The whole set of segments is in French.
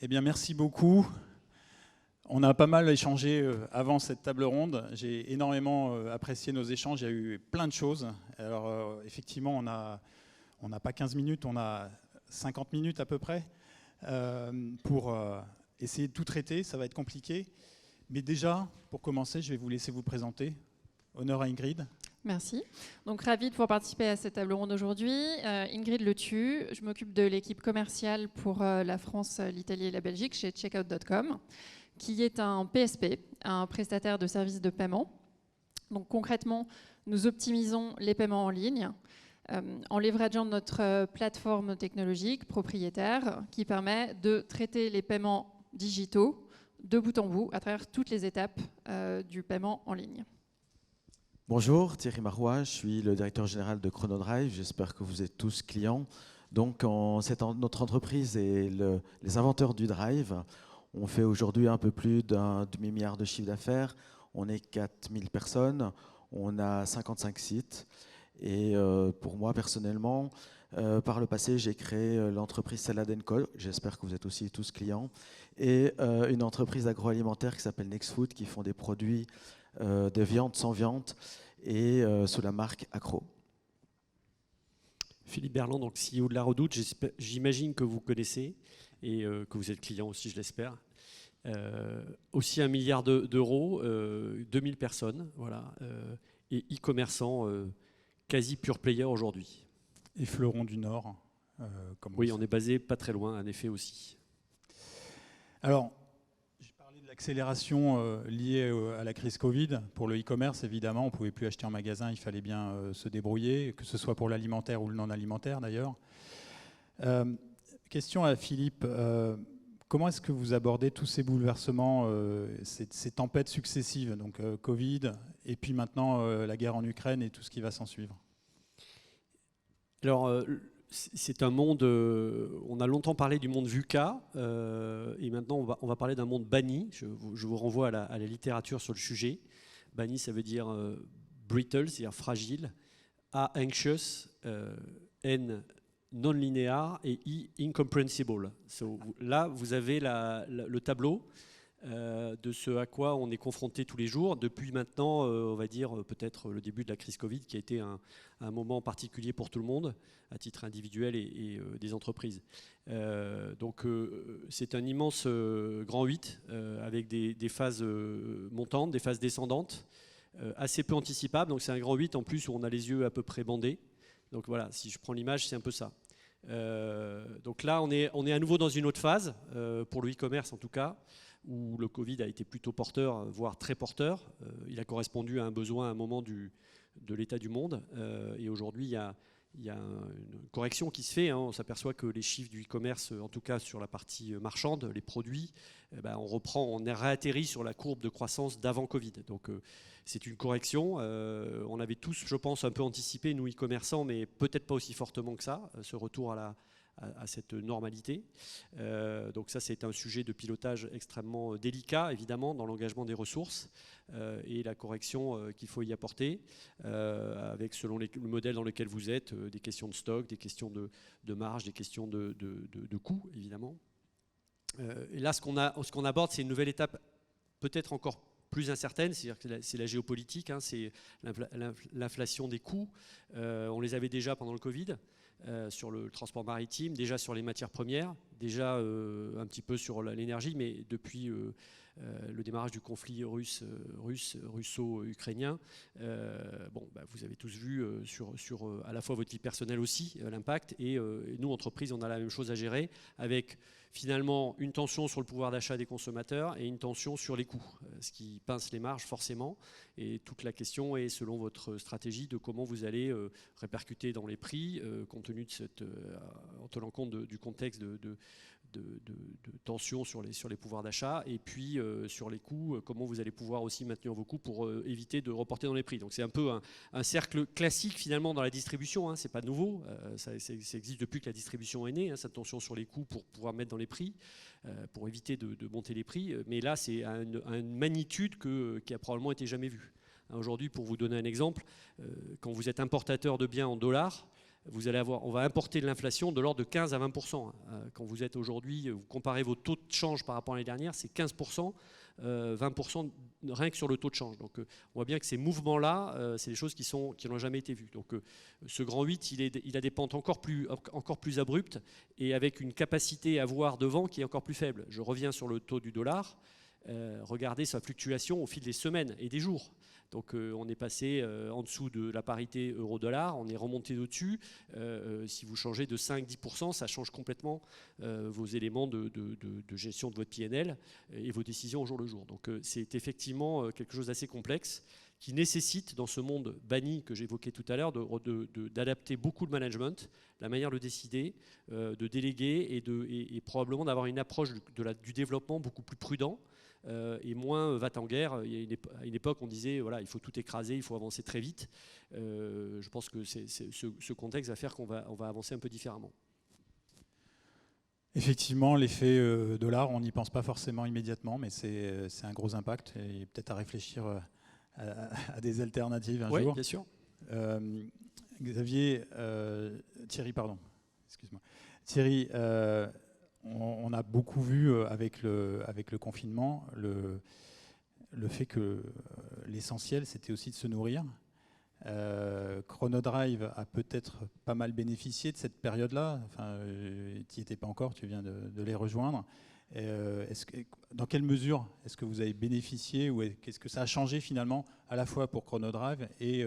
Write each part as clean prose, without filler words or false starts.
Eh bien, merci beaucoup. On a pas mal échangé avant cette table ronde. J'ai énormément apprécié nos échanges. Il y a eu plein de choses. Alors, effectivement, on n'a pas 15 minutes, on a 50 minutes à peu près pour essayer de tout traiter. Ça va être compliqué. Mais déjà, pour commencer, je vais vous laisser vous présenter. Honneur à Ingrid. Merci. Donc, ravie de pouvoir participer à cette table ronde aujourd'hui. Ingrid Letu, je m'occupe de l'équipe commerciale pour la France, l'Italie et la Belgique chez Checkout.com, qui est un PSP, un prestataire de services de paiement. Donc, concrètement, nous optimisons les paiements en ligne en leverageant notre plateforme technologique propriétaire qui permet de traiter les paiements digitaux de bout en bout à travers toutes les étapes du paiement en ligne. Bonjour, Thierry Marois, je suis le directeur général de ChronoDrive. J'espère que vous êtes tous clients. Donc, notre entreprise est les inventeurs du drive. On fait aujourd'hui un peu plus d'un demi-milliard de chiffre d'affaires. On est 4000 personnes. On a 55 sites. Et pour moi, personnellement, par le passé, j'ai créé l'entreprise Salad & Co. J'espère que vous êtes aussi tous clients. Et une entreprise agroalimentaire qui s'appelle Nextfood, qui font des produits de viande sans viande et sous la marque Accro. Philippe Berland, donc CEO de La Redoute, j'imagine que vous connaissez et que vous êtes client aussi, je l'espère. Aussi 1 milliard d'euros, 2000 personnes, voilà, et e-commerçants quasi pure player aujourd'hui. Et Fleuron du Nord. Oui, on est basé pas très loin, en effet aussi. Alors, l'accélération liée à la crise Covid, pour le e-commerce, évidemment, on ne pouvait plus acheter en magasin, il fallait bien se débrouiller, que ce soit pour l'alimentaire ou le non-alimentaire d'ailleurs. Question à Philippe, comment est-ce que vous abordez tous ces bouleversements, ces tempêtes successives, donc Covid, et puis maintenant la guerre en Ukraine et tout ce qui va s'en suivre? Alors, c'est un monde, on a longtemps parlé du monde VUCA, et maintenant on va parler d'un monde banni. Je vous renvoie à la littérature sur le sujet. Banni, ça veut dire brittle, c'est-à-dire fragile, A, anxious, N, non-linéaire, et I, incomprehensible. Là, vous avez le tableau de ce à quoi on est confronté tous les jours, depuis maintenant, on va dire peut-être le début de la crise Covid, qui a été un moment particulier pour tout le monde, à titre individuel et des entreprises. Donc c'est un immense grand 8, avec des phases montantes, des phases descendantes, assez peu anticipables. Donc c'est un grand 8 en plus où on a les yeux à peu près bandés. Donc voilà, si je prends l'image, c'est un peu ça. Donc là, on est à nouveau dans une autre phase, pour le e-commerce en tout cas, où le Covid a été plutôt porteur, voire très porteur. Il a correspondu à un besoin à un moment de l'état du monde. Et aujourd'hui, il y a une correction qui se fait. Hein. On s'aperçoit que les chiffres du e-commerce, en tout cas sur la partie marchande, les produits, on est réatterri sur la courbe de croissance d'avant Covid. Donc c'est une correction. On avait tous, je pense, un peu anticipé, nous e-commerçants, mais peut-être pas aussi fortement que ça, ce retour à cette normalité. Donc ça, c'est un sujet de pilotage extrêmement délicat, évidemment, dans l'engagement des ressources et la correction qu'il faut y apporter, avec, selon le modèle dans lequel vous êtes, des questions de stock, des questions de marge, des questions de coûts, évidemment. Et là, ce qu'on aborde, c'est une nouvelle étape peut-être encore plus incertaine, c'est-à-dire que c'est la géopolitique, hein, c'est l'inflation des coûts. On les avait déjà pendant le Covid. Sur le transport maritime, déjà sur les matières premières, déjà un petit peu sur l'énergie, mais depuis le démarrage du conflit russo-ukrainien, vous avez tous vu sur à la fois votre vie personnelle aussi, l'impact, et nous, entreprises, on a la même chose à gérer, avec finalement une tension sur le pouvoir d'achat des consommateurs et une tension sur les coûts, ce qui pince les marges forcément. Et toute la question est, selon votre stratégie, de comment vous allez répercuter dans les prix, compte tenu en tenant compte du contexte de tension sur les pouvoirs d'achat, et puis sur les coûts, comment vous allez pouvoir aussi maintenir vos coûts pour éviter de reporter dans les prix. Donc c'est un peu un cercle classique finalement dans la distribution, hein, c'est pas nouveau, ça existe depuis que la distribution est née, hein, cette tension sur les coûts pour pouvoir mettre dans les prix, pour éviter de monter les prix, mais là c'est à une magnitude qui a probablement été jamais vue. Aujourd'hui, pour vous donner un exemple, quand vous êtes importateur de biens en dollars, on va importer de l'inflation de l'ordre de 15 à 20%. Quand vous êtes aujourd'hui, vous comparez vos taux de change par rapport à l'année dernière, c'est 15%, 20% rien que sur le taux de change. Donc on voit bien que ces mouvements-là, c'est des choses qui n'ont jamais été vues. Donc ce grand 8, il a des pentes encore plus abruptes et avec une capacité à voir devant qui est encore plus faible. Je reviens sur le taux du dollar. Regardez sa fluctuation au fil des semaines et des jours. Donc on est passé en dessous de la parité euro-dollar, on est remonté au-dessus. Si vous changez de 5-10%, ça change complètement vos éléments de gestion de votre PNL et vos décisions au jour le jour. Donc c'est effectivement quelque chose d'assez complexe qui nécessite, dans ce monde banni que j'évoquais tout à l'heure, d'adapter beaucoup le management, la manière de décider, de déléguer et probablement d'avoir une approche du développement beaucoup plus prudent. Et moins va-t-en-guerre. Il y a une époque, on disait voilà, il faut tout écraser, il faut avancer très vite. Je pense que ce contexte va faire qu'on va avancer un peu différemment. Effectivement, l'effet dollar, on n'y pense pas forcément immédiatement, mais c'est un gros impact et peut-être à réfléchir à des alternatives un jour. Oui, bien sûr. Thierry, on a beaucoup vu avec le confinement le fait que l'essentiel, c'était aussi de se nourrir. Chronodrive a peut-être pas mal bénéficié de cette période-là. Enfin, tu n'y étais pas encore, tu viens de les rejoindre. Dans quelle mesure est-ce que vous avez bénéficié ou qu'est-ce que ça a changé finalement à la fois pour Chronodrive et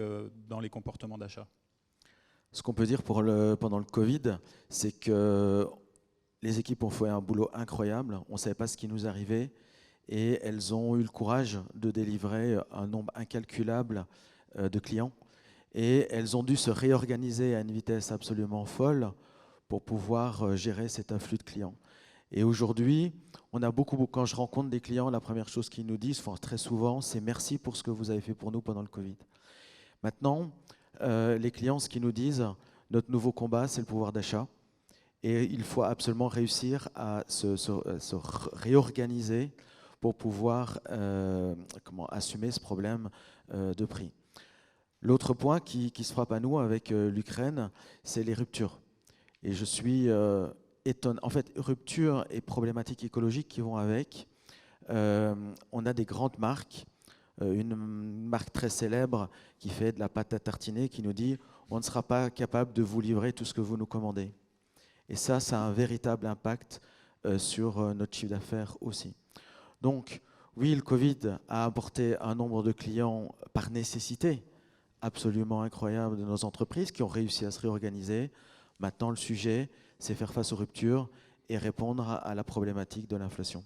dans les comportements d'achat? Ce qu'on peut dire pendant le Covid, c'est que les équipes ont fait un boulot incroyable. On ne savait pas ce qui nous arrivait et elles ont eu le courage de délivrer un nombre incalculable de clients. Et elles ont dû se réorganiser à une vitesse absolument folle pour pouvoir gérer cet afflux de clients. Et aujourd'hui, quand je rencontre des clients, la première chose qu'ils nous disent très souvent, c'est merci pour ce que vous avez fait pour nous pendant le Covid. Maintenant, les clients, ce qu'ils nous disent, notre nouveau combat, c'est le pouvoir d'achat. Et il faut absolument réussir à se réorganiser pour pouvoir assumer ce problème de prix. L'autre point qui se frappe à nous avec l'Ukraine, c'est les ruptures. Et je suis étonné. En fait, ruptures et problématiques écologiques qui vont avec. On a des grandes marques. Une marque très célèbre qui fait de la pâte à tartiner qui nous dit « on ne sera pas capable de vous livrer tout ce que vous nous commandez ». Et ça a un véritable impact sur notre chiffre d'affaires aussi. Donc, oui, le Covid a apporté un nombre de clients par nécessité absolument incroyable de nos entreprises qui ont réussi à se réorganiser. Maintenant, le sujet, c'est faire face aux ruptures et répondre à la problématique de l'inflation.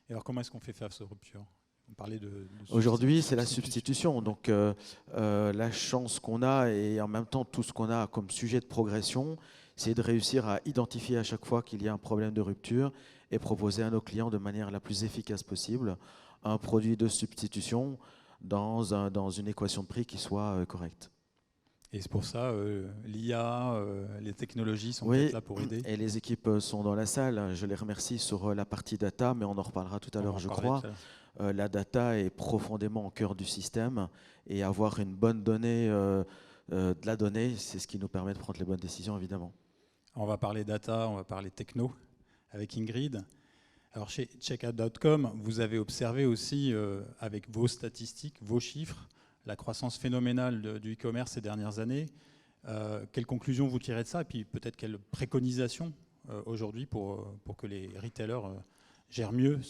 Et alors, comment est-ce qu'on fait face aux ruptures? On parlait de Aujourd'hui, c'est la substitution. Donc, la chance qu'on a et en même temps tout ce qu'on a comme sujet de progression, c'est de réussir à identifier à chaque fois qu'il y a un problème de rupture et proposer à nos clients de manière la plus efficace possible un produit de substitution dans une équation de prix qui soit correcte. Et c'est pour ça, l'IA, les technologies sont peut-être là pour aider. Et les équipes sont dans la salle. Je les remercie sur la partie data, mais on en reparlera tout à l'heure, je crois. La data est profondément au cœur du système et avoir une bonne donnée, de la donnée, c'est ce qui nous permet de prendre les bonnes décisions, évidemment. On va parler data, on va parler techno avec Ingrid. Alors chez Checkout.com, vous avez observé aussi avec vos statistiques, vos chiffres, la croissance phénoménale du e-commerce ces dernières années. Quelles conclusions vous tirez de ça? Et puis peut-être quelles préconisations aujourd'hui pour que les retailers gèrent mieux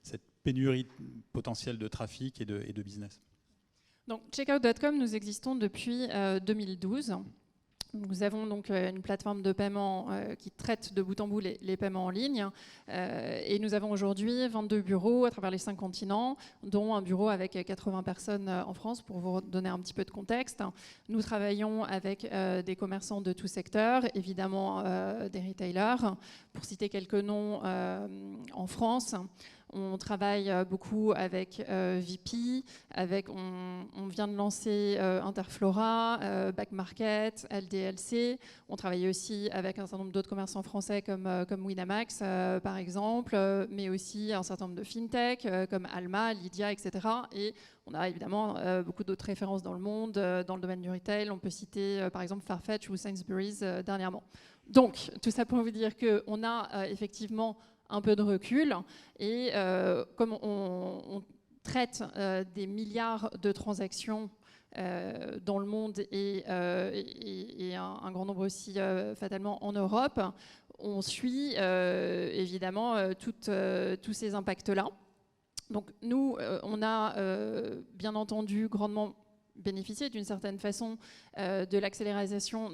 cette pénurie potentielle de trafic et de business? Donc, Checkout.com, nous existons depuis 2012. Nous avons donc une plateforme de paiement qui traite de bout en bout les paiements en ligne. Et nous avons aujourd'hui 22 bureaux à travers les 5 continents, dont un bureau avec 80 personnes en France, pour vous donner un petit peu de contexte. Nous travaillons avec des commerçants de tout secteur, évidemment des retailers. Pour citer quelques noms, en France, On travaille beaucoup avec VP, on vient de lancer Interflora, Back Market, LDLC. On travaille aussi avec un certain nombre d'autres commerçants français comme Winamax, par exemple, mais aussi un certain nombre de fintech comme Alma, Lydia, etc. Et on a évidemment beaucoup d'autres références dans le monde, dans le domaine du retail. On peut citer par exemple Farfetch ou Sainsbury's dernièrement. Donc, tout ça pour vous dire qu'on a effectivement un peu de recul et comme on traite des milliards de transactions dans le monde et un grand nombre aussi fatalement en Europe, on suit évidemment tous ces impacts-là. Donc nous, on a bien entendu grandement bénéficié d'une certaine façon de l'accélération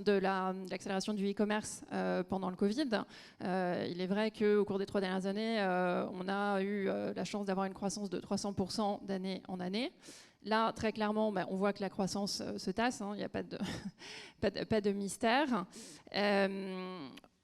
du e-commerce pendant le Covid. Il est vrai qu'au cours des 3 dernières années, on a eu la chance d'avoir une croissance de 300% d'année en année. Là, très clairement, on voit que la croissance se tasse, il n'y a pas de mystère.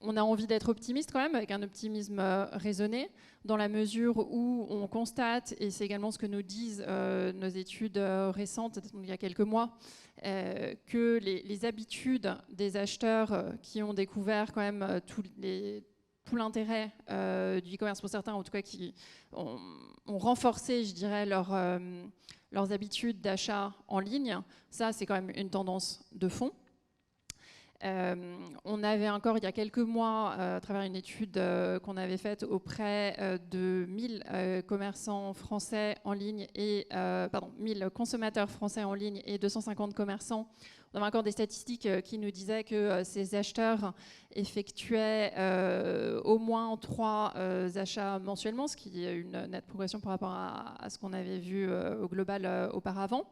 On a envie d'être optimiste quand même, avec un optimisme raisonné, dans la mesure où on constate, et c'est également ce que nous disent nos études récentes, il y a quelques mois, que les habitudes des acheteurs qui ont découvert quand même tout l'intérêt du e-commerce pour certains, en tout cas qui ont renforcé, je dirais, leurs habitudes d'achat en ligne, ça c'est quand même une tendance de fond. On avait encore il y a quelques mois, à travers une étude qu'on avait faite auprès de 1000 commerçants français en ligne et 1000 consommateurs français en ligne et 250 commerçants. On avait encore des statistiques qui nous disaient que ces acheteurs effectuaient au moins 3 achats mensuellement, ce qui est une nette progression par rapport à ce qu'on avait vu au global auparavant.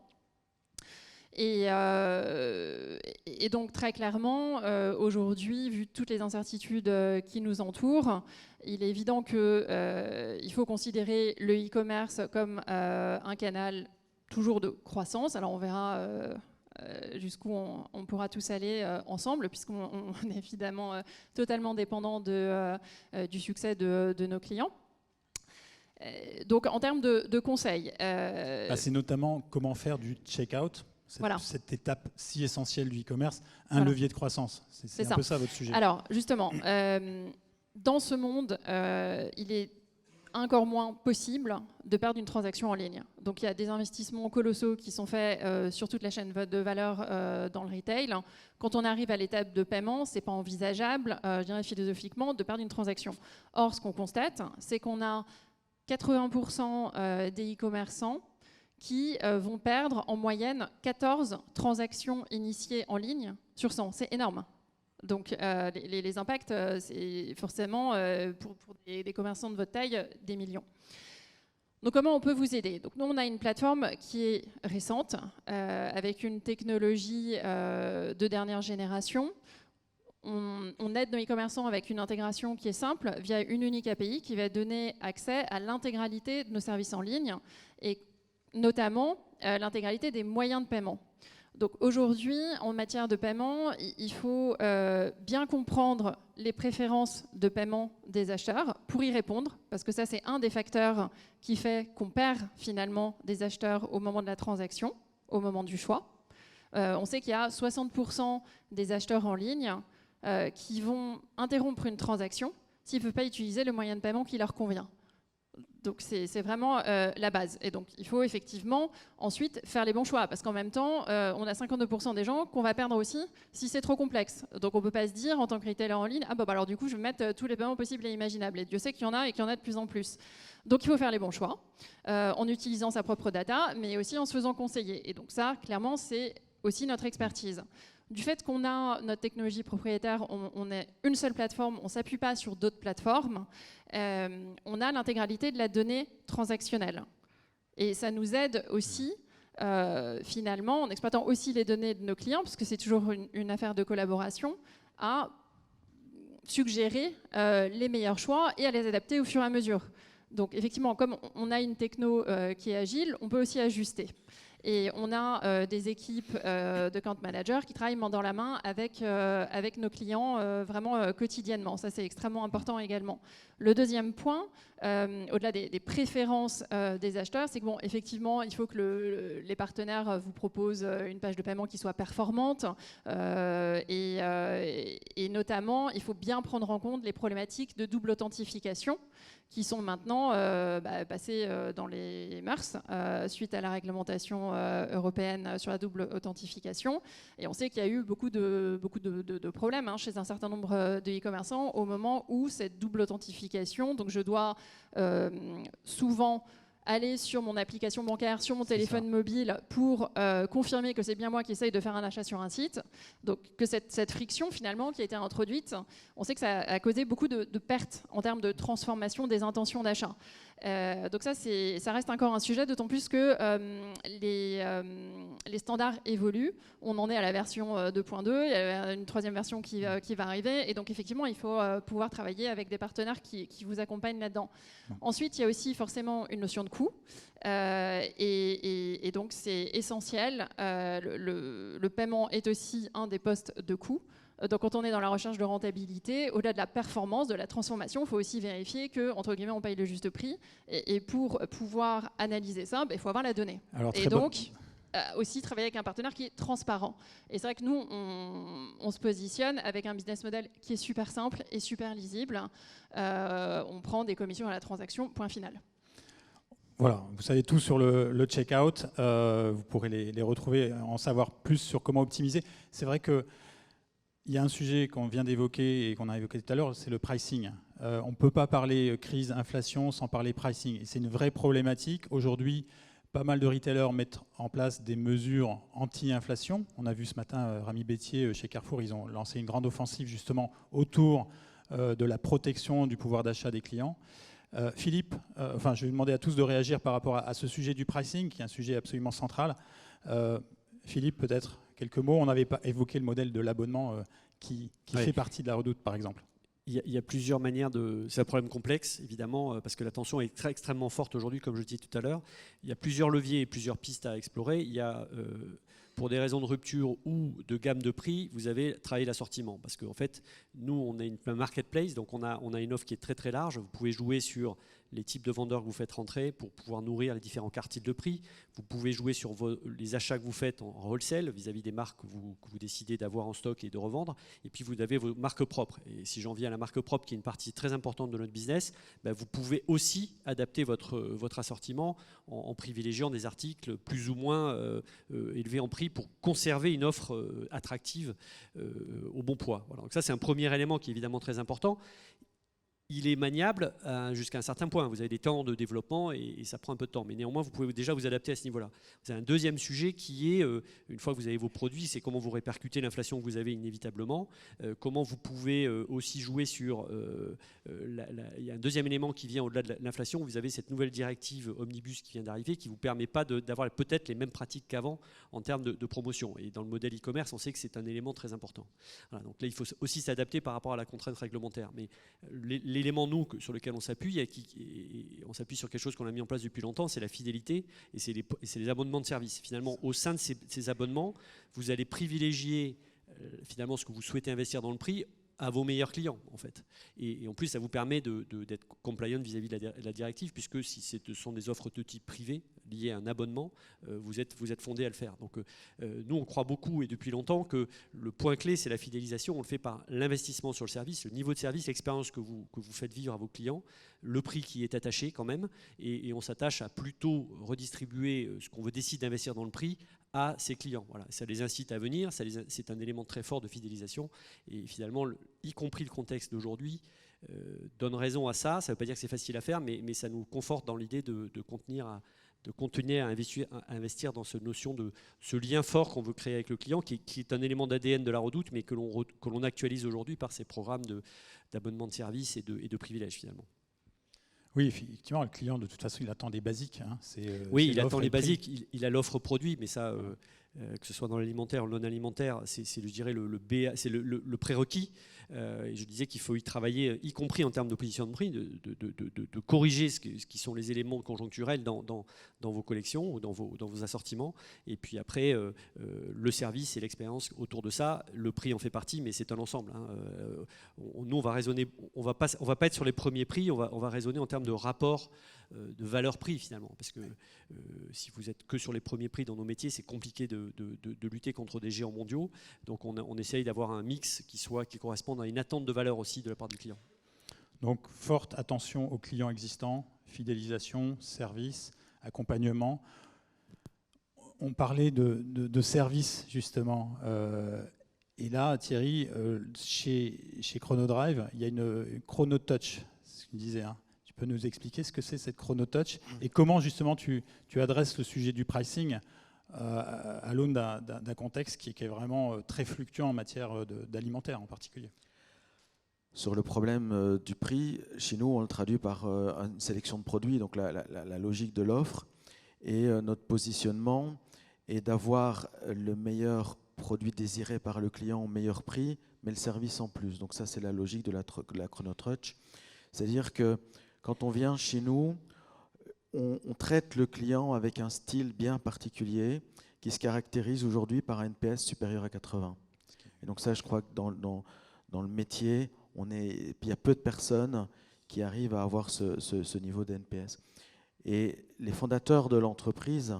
Et donc très clairement, aujourd'hui, vu toutes les incertitudes qui nous entourent, il est évident qu'il faut considérer le e-commerce comme un canal toujours de croissance. Alors on verra jusqu'où on pourra tous aller ensemble, puisqu'on est évidemment totalement dépendant du succès de nos clients. Donc en termes de conseils... c'est notamment comment faire du check-out. Cette étape si essentielle du e-commerce, levier de croissance. C'est un peu ça votre sujet. Alors, justement, dans ce monde, il est encore moins possible de perdre une transaction en ligne. Donc, il y a des investissements colossaux qui sont faits sur toute la chaîne de valeur dans le retail. Quand on arrive à l'étape de paiement, ce n'est pas envisageable, je dirais philosophiquement, de perdre une transaction. Or, ce qu'on constate, c'est qu'on a 80% des e-commerçants qui vont perdre en moyenne 14 transactions initiées en ligne sur 100. C'est énorme. Donc les impacts, c'est forcément pour des commerçants de votre taille, des millions. Donc comment on peut vous aider? Donc nous, on a une plateforme qui est récente, avec une technologie de dernière génération. On aide nos e-commerçants avec une intégration qui est simple, via une unique API qui va donner accès à l'intégralité de nos services en ligne, et notamment l'intégralité des moyens de paiement. Donc aujourd'hui, en matière de paiement, il faut bien comprendre les préférences de paiement des acheteurs pour y répondre, parce que ça, c'est un des facteurs qui fait qu'on perd finalement des acheteurs au moment de la transaction, au moment du choix. On sait qu'il y a 60% des acheteurs en ligne qui vont interrompre une transaction s'ils ne peuvent pas utiliser le moyen de paiement qui leur convient. Donc c'est vraiment la base. Et donc il faut effectivement ensuite faire les bons choix, parce qu'en même temps, on a 52% des gens qu'on va perdre aussi si c'est trop complexe. Donc on ne peut pas se dire en tant que retailer en ligne, alors du coup je vais mettre tous les paiements possibles et imaginables. Et Dieu sait qu'il y en a et qu'il y en a de plus en plus. Donc il faut faire les bons choix en utilisant sa propre data, mais aussi en se faisant conseiller. Et donc ça, clairement, c'est aussi notre expertise. Du fait qu'on a notre technologie propriétaire, on est une seule plateforme, on ne s'appuie pas sur d'autres plateformes, on a l'intégralité de la donnée transactionnelle. Et ça nous aide aussi, finalement, en exploitant aussi les données de nos clients, parce que c'est toujours une affaire de collaboration, à suggérer les meilleurs choix et à les adapter au fur et à mesure. Donc effectivement, comme on a une techno qui est agile, on peut aussi ajuster. Et on a des équipes de account managers qui travaillent main dans la main avec nos clients vraiment quotidiennement. Ça, c'est extrêmement important également. Le deuxième point, au-delà des préférences des acheteurs, c'est que bon, effectivement, il faut que les partenaires vous proposent une page de paiement qui soit performante et notamment, il faut bien prendre en compte les problématiques de double authentification qui sont maintenant passées dans les mœurs suite à la réglementation européenne sur la double authentification. Et on sait qu'il y a eu beaucoup de problèmes chez un certain nombre de e-commerçants au moment où cette double authentification, donc je dois souvent aller sur mon application bancaire, sur mon téléphone mobile pour confirmer que c'est bien moi qui essaye de faire un achat sur un site. Donc que cette friction finalement qui a été introduite, on sait que ça a causé beaucoup de pertes en termes de transformation des intentions d'achat. Donc ça reste encore un sujet, d'autant plus que les standards évoluent. On en est à la version 2.2, il y a une troisième version qui va arriver. Et donc effectivement, il faut pouvoir travailler avec des partenaires qui vous accompagnent là-dedans. Ensuite, il y a aussi forcément une notion de coût. Et donc c'est essentiel. Le paiement est aussi un des postes de coût. Donc quand on est dans la recherche de rentabilité, au-delà de la performance, de la transformation, il faut aussi vérifier que, entre guillemets, on paye le juste prix. Et pour pouvoir analyser ça, il faut avoir la donnée. Et donc, aussi travailler avec un partenaire qui est transparent. Et c'est vrai que nous, on se positionne avec un business model qui est super simple et super lisible. On prend des commissions à la transaction, point final. Voilà, vous savez tout sur le checkout. Vous pourrez les retrouver, en savoir plus sur comment optimiser. C'est vrai que il y a un sujet qu'on vient d'évoquer et qu'on a évoqué tout à l'heure, c'est le pricing. On ne peut pas parler crise, inflation sans parler pricing. Et c'est une vraie problématique. Aujourd'hui, pas mal de retailers mettent en place des mesures anti-inflation. On a vu ce matin Rami Bétier chez Carrefour, ils ont lancé une grande offensive justement autour de la protection du pouvoir d'achat des clients. Philippe, je vais demander à tous de réagir par rapport à ce sujet du pricing, qui est un sujet absolument central. Philippe, peut-être quelques mots. On n'avait pas évoqué le modèle de l'abonnement qui fait partie de la Redoute, par exemple. Il y a plusieurs manières de... C'est un problème complexe, évidemment, parce que la tension est extrêmement forte aujourd'hui, comme je disais tout à l'heure. Il y a plusieurs leviers et plusieurs pistes à explorer. Il y a, pour des raisons de rupture ou de gamme de prix, vous avez travaillé l'assortiment. Parce qu'en fait, nous, on est une marketplace, donc on a une offre qui est très très large. Vous pouvez jouer sur les types de vendeurs que vous faites rentrer pour pouvoir nourrir les différents quartiles de prix. Vous pouvez jouer sur les achats que vous faites en wholesale vis-à-vis des marques que vous décidez d'avoir en stock et de revendre. Et puis vous avez vos marques propres. Et si j'en viens à la marque propre, qui est une partie très importante de notre business, vous pouvez aussi adapter votre assortiment en privilégiant des articles plus ou moins élevés en prix pour conserver une offre attractive au bon poids. Voilà. Donc ça, c'est un premier élément qui est évidemment très important. Il est maniable jusqu'à un certain point. Vous avez des temps de développement et ça prend un peu de temps. Mais néanmoins, vous pouvez déjà vous adapter à ce niveau-là. Vous avez un deuxième sujet qui est, une fois que vous avez vos produits, c'est comment vous répercutez l'inflation que vous avez inévitablement. Comment vous pouvez aussi jouer sur... il y a un deuxième élément qui vient au-delà de l'inflation. Vous avez cette nouvelle directive Omnibus qui vient d'arriver qui ne vous permet pas d'avoir peut-être les mêmes pratiques qu'avant en termes de promotion. Et dans le modèle e-commerce, on sait que c'est un élément très important. Voilà, donc là, il faut aussi s'adapter par rapport à la contrainte réglementaire. Mais l'élément, nous, sur lequel on s'appuie, et on s'appuie sur quelque chose qu'on a mis en place depuis longtemps, c'est la fidélité et c'est les abonnements de service. Finalement, au sein de ces abonnements, vous allez privilégier finalement ce que vous souhaitez investir dans le prix à vos meilleurs clients, en fait. Et en plus, ça vous permet d'être compliant vis-à-vis de la directive, puisque si ce sont des offres de type privé liées à un abonnement, vous êtes fondé à le faire. Donc, nous, on croit beaucoup, et depuis longtemps, que le point clé, c'est la fidélisation. On le fait par l'investissement sur le service, le niveau de service, l'expérience que vous faites vivre à vos clients, le prix qui est attaché quand même, et on s'attache à plutôt redistribuer ce qu'on veut décider d'investir dans le prix à ses clients. Voilà. Ça les incite à venir, c'est un élément très fort de fidélisation, et finalement, y compris le contexte d'aujourd'hui, donne raison à ça. Ça ne veut pas dire que c'est facile à faire, mais ça nous conforte dans l'idée de continuer à investir dans cette notion de ce lien fort qu'on veut créer avec le client, qui est un élément d'ADN de la Redoute, mais que l'on actualise aujourd'hui par ces programmes d'abonnement de services et de privilèges finalement. Oui, effectivement, le client, de toute façon, il attend des basiques. Oui, il attend les basiques, il a l'offre produit, mais ça, que ce soit dans l'alimentaire ou le non-alimentaire, c'est je dirais c'est le prérequis. Et je disais qu'il faut y travailler, y compris en termes de position de prix, de corriger ce qui sont les éléments conjoncturels dans vos collections ou dans vos assortiments. Et puis après, le service et l'expérience autour de ça, le prix en fait partie, mais c'est un ensemble. Hein. Nous, on va raisonner, on va pas être sur les premiers prix, on va raisonner en termes de rapport de valeur-prix finalement, parce que si vous êtes que sur les premiers prix dans nos métiers, c'est compliqué de lutter contre des géants mondiaux. Donc on essaye d'avoir un mix qui corresponde à une attente de valeur aussi de la part du client. Donc forte attention aux clients existants, fidélisation, service, accompagnement. On parlait de service justement. Et là, Thierry, chez Chronodrive, il y a une ChronoTouch, c'est ce qu'il disait. Hein. Tu peux nous expliquer ce que c'est cette ChronoTouch et comment justement tu adresses le sujet du pricing à l'aune d'un contexte qui est vraiment très fluctuant en matière d'alimentaire en particulier. Sur le problème du prix, chez nous, on le traduit par une sélection de produits, donc la logique de l'offre. Et notre positionnement est d'avoir le meilleur produit désiré par le client au meilleur prix, mais le service en plus. Donc ça, c'est la logique de la ChronoTouch. C'est-à-dire que quand on vient chez nous, on traite le client avec un style bien particulier qui se caractérise aujourd'hui par un NPS supérieur à 80. Et donc ça, je crois que dans le métier, il y a peu de personnes qui arrivent à avoir ce niveau d'NPS. Et les fondateurs de l'entreprise,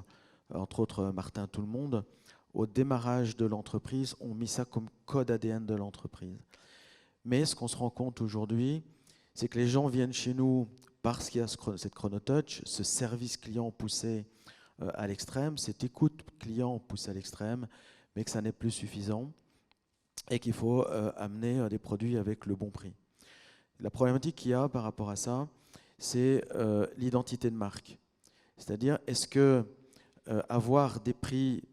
entre autres Martin Tout-le-Monde, au démarrage de l'entreprise, ont mis ça comme code ADN de l'entreprise. Mais ce qu'on se rend compte aujourd'hui, c'est que les gens viennent chez nous parce qu'il y a cette ChronoTouch, ce service client poussé à l'extrême, cette écoute client poussée à l'extrême, mais que ça n'est plus suffisant et qu'il faut amener des produits avec le bon prix. La problématique qu'il y a par rapport à ça, c'est l'identité de marque. C'est-à-dire, est-ce que avoir des prix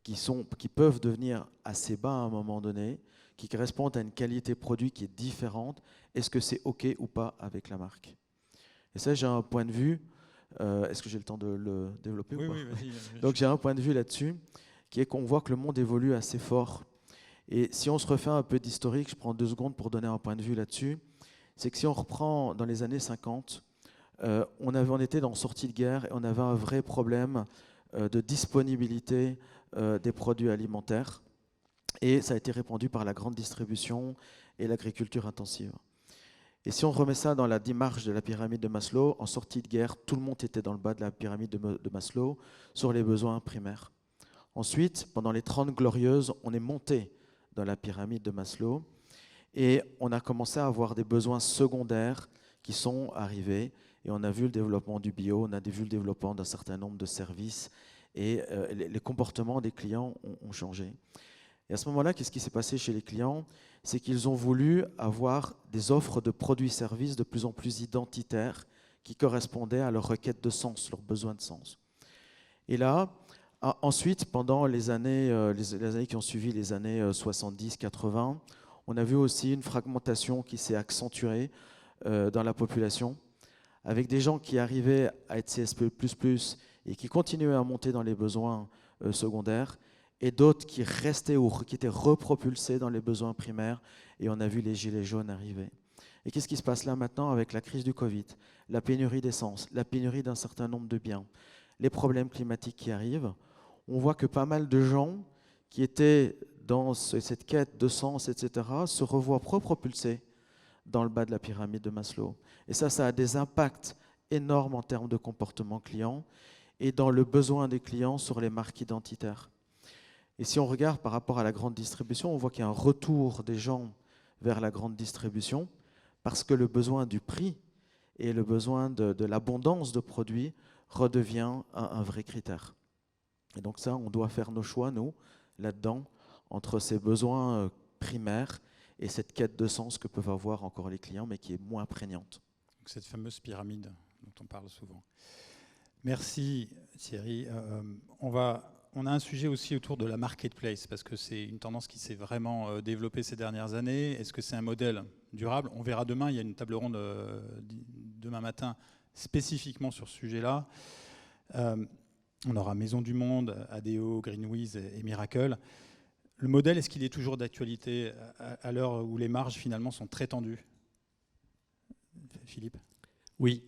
qui peuvent devenir assez bas à un moment donné, qui correspondent à une qualité produit qui est différente, est-ce que c'est OK ou pas avec la marque? Et ça, j'ai un point de vue. Est-ce que j'ai le temps de le développer ou pas? Oui, vas-y. Donc j'ai un point de vue là-dessus, qui est qu'on voit que le monde évolue assez fort. Et si on se refait un peu d'historique, je prends 2 secondes pour donner un point de vue là-dessus, c'est que si on reprend dans les années 50, on était dans sortie de guerre et on avait un vrai problème de disponibilité des produits alimentaires. Et ça a été répandu par la grande distribution et l'agriculture intensive. Et si on remet ça dans la démarche de la pyramide de Maslow, en sortie de guerre, tout le monde était dans le bas de la pyramide de Maslow sur les besoins primaires. Ensuite, pendant les 30 glorieuses, on est monté dans la pyramide de Maslow et on a commencé à avoir des besoins secondaires qui sont arrivés et on a vu le développement du bio, on a vu le développement d'un certain nombre de services et les comportements des clients ont changé. Et à ce moment-là, qu'est-ce qui s'est passé chez les clients? C'est qu'ils ont voulu avoir des offres de produits-services de plus en plus identitaires qui correspondaient à leurs requêtes de sens, leurs besoins de sens. Et là, ensuite, pendant les années qui ont suivi, les années 70-80, on a vu aussi une fragmentation qui s'est accentuée dans la population, avec des gens qui arrivaient à être CSP++ et qui continuaient à monter dans les besoins secondaires, et d'autres qui restaient ou qui étaient repropulsés dans les besoins primaires, et on a vu les gilets jaunes arriver. Et qu'est-ce qui se passe là maintenant avec la crise du Covid, la pénurie d'essence, la pénurie d'un certain nombre de biens, les problèmes climatiques qui arrivent? On voit que pas mal de gens qui étaient dans cette quête de sens, etc., se revoient propulsés dans le bas de la pyramide de Maslow. Et ça a des impacts énormes en termes de comportement client et dans le besoin des clients sur les marques identitaires. Et si on regarde par rapport à la grande distribution, on voit qu'il y a un retour des gens vers la grande distribution parce que le besoin du prix et le besoin de l'abondance de produits redevient un vrai critère. Et donc ça, on doit faire nos choix, nous, là-dedans, entre ces besoins primaires et cette quête de sens que peuvent avoir encore les clients, mais qui est moins prégnante. Donc cette fameuse pyramide dont on parle souvent. Merci Thierry. On a un sujet aussi autour de la marketplace, parce que c'est une tendance qui s'est vraiment développée ces dernières années. Est-ce que c'est un modèle durable? On verra demain, il y a une table ronde demain matin spécifiquement sur ce sujet-là. On aura Maison du Monde, ADO, Greenwiz et Miracle. Le modèle, est-ce qu'il est toujours d'actualité à l'heure où les marges finalement sont très tendues? Philippe? Oui.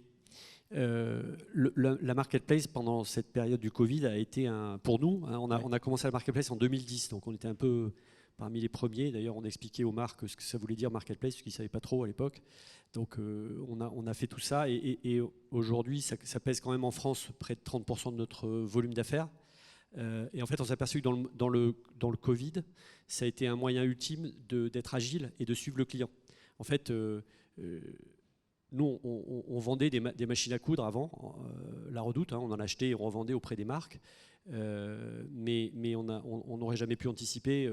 La marketplace pendant cette période du Covid a été pour nous, hein, on a commencé la marketplace en 2010, donc on était un peu parmi les premiers. D'ailleurs, on expliquait aux marques ce que ça voulait dire marketplace, parce qu'ils ne savaient pas trop à l'époque. Donc on a fait tout ça, et aujourd'hui ça pèse quand même en France près de 30% de notre volume d'affaires. Et en fait, on s'est aperçu que dans le Covid, ça a été un moyen ultime d'être agile et de suivre le client. En fait, nous, on vendait des machines à coudre avant, la Redoute, hein, on en achetait et on revendait auprès des marques. Mais on n'aurait jamais pu anticiper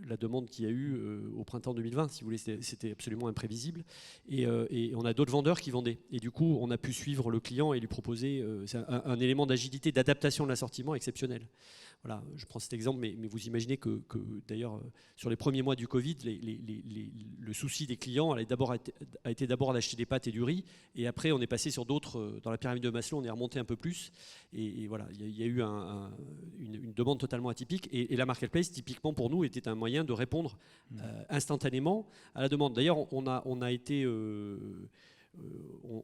la demande qu'il y a eu au printemps 2020, si vous voulez, c'était absolument imprévisible. Et on a d'autres vendeurs qui vendaient. Et du coup, on a pu suivre le client et lui proposer un élément d'agilité, d'adaptation de l'assortiment exceptionnel. Voilà, je prends cet exemple, mais vous imaginez que d'ailleurs, sur les premiers mois du Covid, le souci des clients a été d'abord d'acheter des pâtes et du riz, et après on est passé sur d'autres, dans la pyramide de Maslow, on est remonté un peu plus, et voilà, il y a eu une demande totalement atypique, et la marketplace, typiquement pour nous, était un moyen de répondre instantanément à la demande. D'ailleurs, on a été...